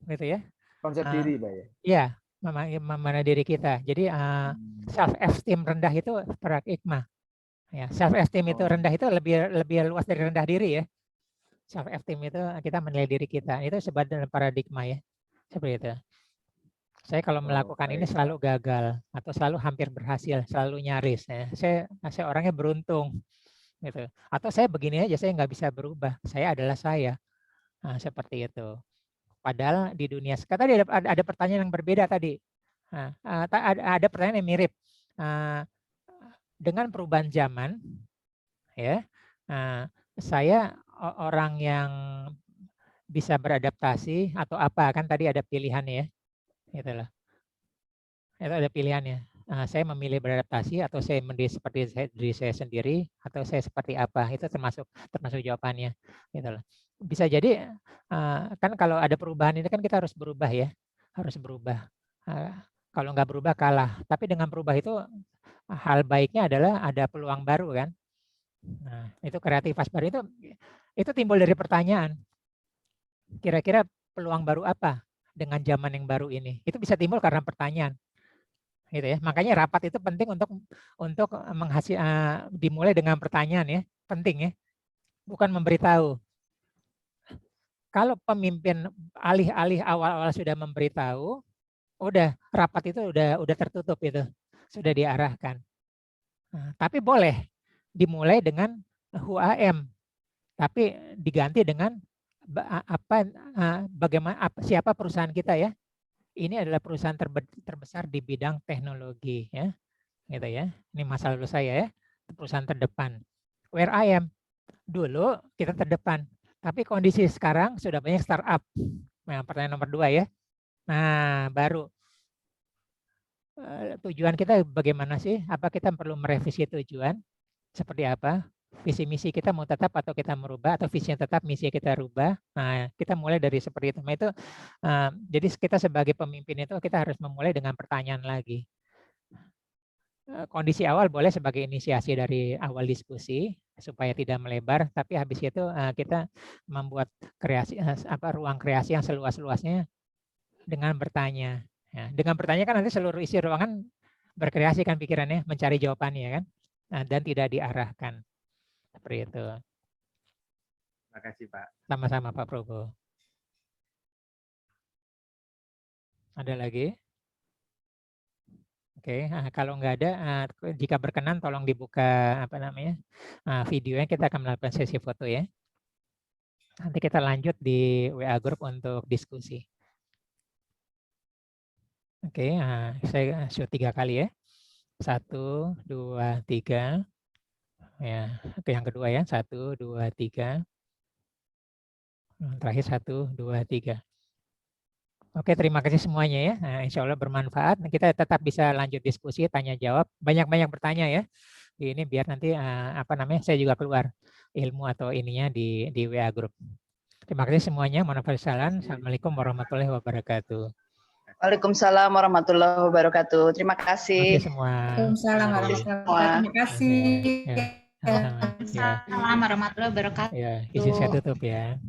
Gitu ya. Konsep diri Pak ya. Iya, memandang diri kita. Jadi self esteem rendah itu paradigma. Ya, self esteem itu rendah itu lebih luas dari rendah diri ya. Self esteem itu kita menilai diri kita. Itu sebagai paradigma ya. Seperti itu. Saya kalau melakukan ini selalu gagal atau selalu hampir berhasil, selalu nyaris ya. Saya orangnya beruntung gitu. Atau saya begini aja, saya nggak bisa berubah. Saya adalah saya. Nah, seperti itu. Padahal di dunia sekarang tadi ada pertanyaan yang berbeda tadi. Nah, ada pertanyaan yang mirip. Dengan perubahan zaman, ya, saya orang yang bisa beradaptasi atau apa kan tadi ada pilihannya ya, itulah. Itu ada pilihannya. Saya memilih beradaptasi atau saya menjadi seperti diri saya sendiri atau saya seperti apa, itu termasuk jawabannya, itulah. Bisa jadi kan kalau ada perubahan ini kan kita harus berubah ya, harus berubah. Kalau nggak berubah kalah. Tapi dengan berubah itu hal baiknya adalah ada peluang baru kan. Nah, itu kreativitas baru itu timbul dari pertanyaan. Kira-kira peluang baru apa dengan zaman yang baru ini? Itu bisa timbul karena pertanyaan. Gitu ya. Makanya rapat itu penting untuk dimulai dengan pertanyaan ya. Penting ya. Bukan memberitahu. Kalau pemimpin alih-alih awal-awal sudah memberitahu, udah rapat itu udah tertutup itu, sudah diarahkan. Nah, tapi boleh dimulai dengan who I am, tapi diganti dengan siapa perusahaan kita ya. Ini adalah perusahaan terbesar di bidang teknologi ya, gitu ya. Ini masa lalu saya ya, perusahaan terdepan. Where I am, dulu kita terdepan, tapi kondisi sekarang sudah banyak startup. Nah, pertanyaan nomor 2 ya. Nah, baru tujuan kita bagaimana sih? Apa kita perlu merevisi tujuan? Seperti apa? Visi misi kita mau tetap atau kita merubah, atau visinya tetap, misi kita rubah. Nah, kita mulai dari seperti itu. Nah, itu jadi kita sebagai pemimpin itu kita harus memulai dengan pertanyaan lagi. Kondisi awal boleh sebagai inisiasi dari awal diskusi supaya tidak melebar, tapi habis itu kita membuat ruang kreasi yang seluas-luasnya dengan bertanya. Ya, dengan bertanya kan nanti seluruh isi ruangan berkreasi kan pikirannya, mencari jawabannya kan, dan tidak diarahkan. Seperti itu. Terima kasih Pak. Sama-sama Pak Probo. Ada lagi? Oke, kalau nggak ada, jika berkenan tolong dibuka videonya, kita akan melakukan sesi foto ya. Nanti kita lanjut di WA Group untuk diskusi. Oke, saya shoot 3 kali ya. 1, 2, 3. Ya, oke, yang kedua ya. 1, 2, 3. Terakhir 1, 2, 3. Oke, terima kasih semuanya ya. Nah, insya Allah bermanfaat. Kita tetap bisa lanjut diskusi, tanya jawab. Banyak-banyak bertanya ya. Ini biar nanti saya juga keluar ilmu atau ininya di WA Group. Terima kasih semuanya. Assalamualaikum warahmatullahi wabarakatuh. Waalaikumsalam warahmatullahi wabarakatuh. Terima kasih. Semua. Waalaikumsalam warahmatullahi wabarakatuh. Terima kasih. Assalamualaikum warahmatullahi wabarakatuh. Ya, izin saya tutup ya.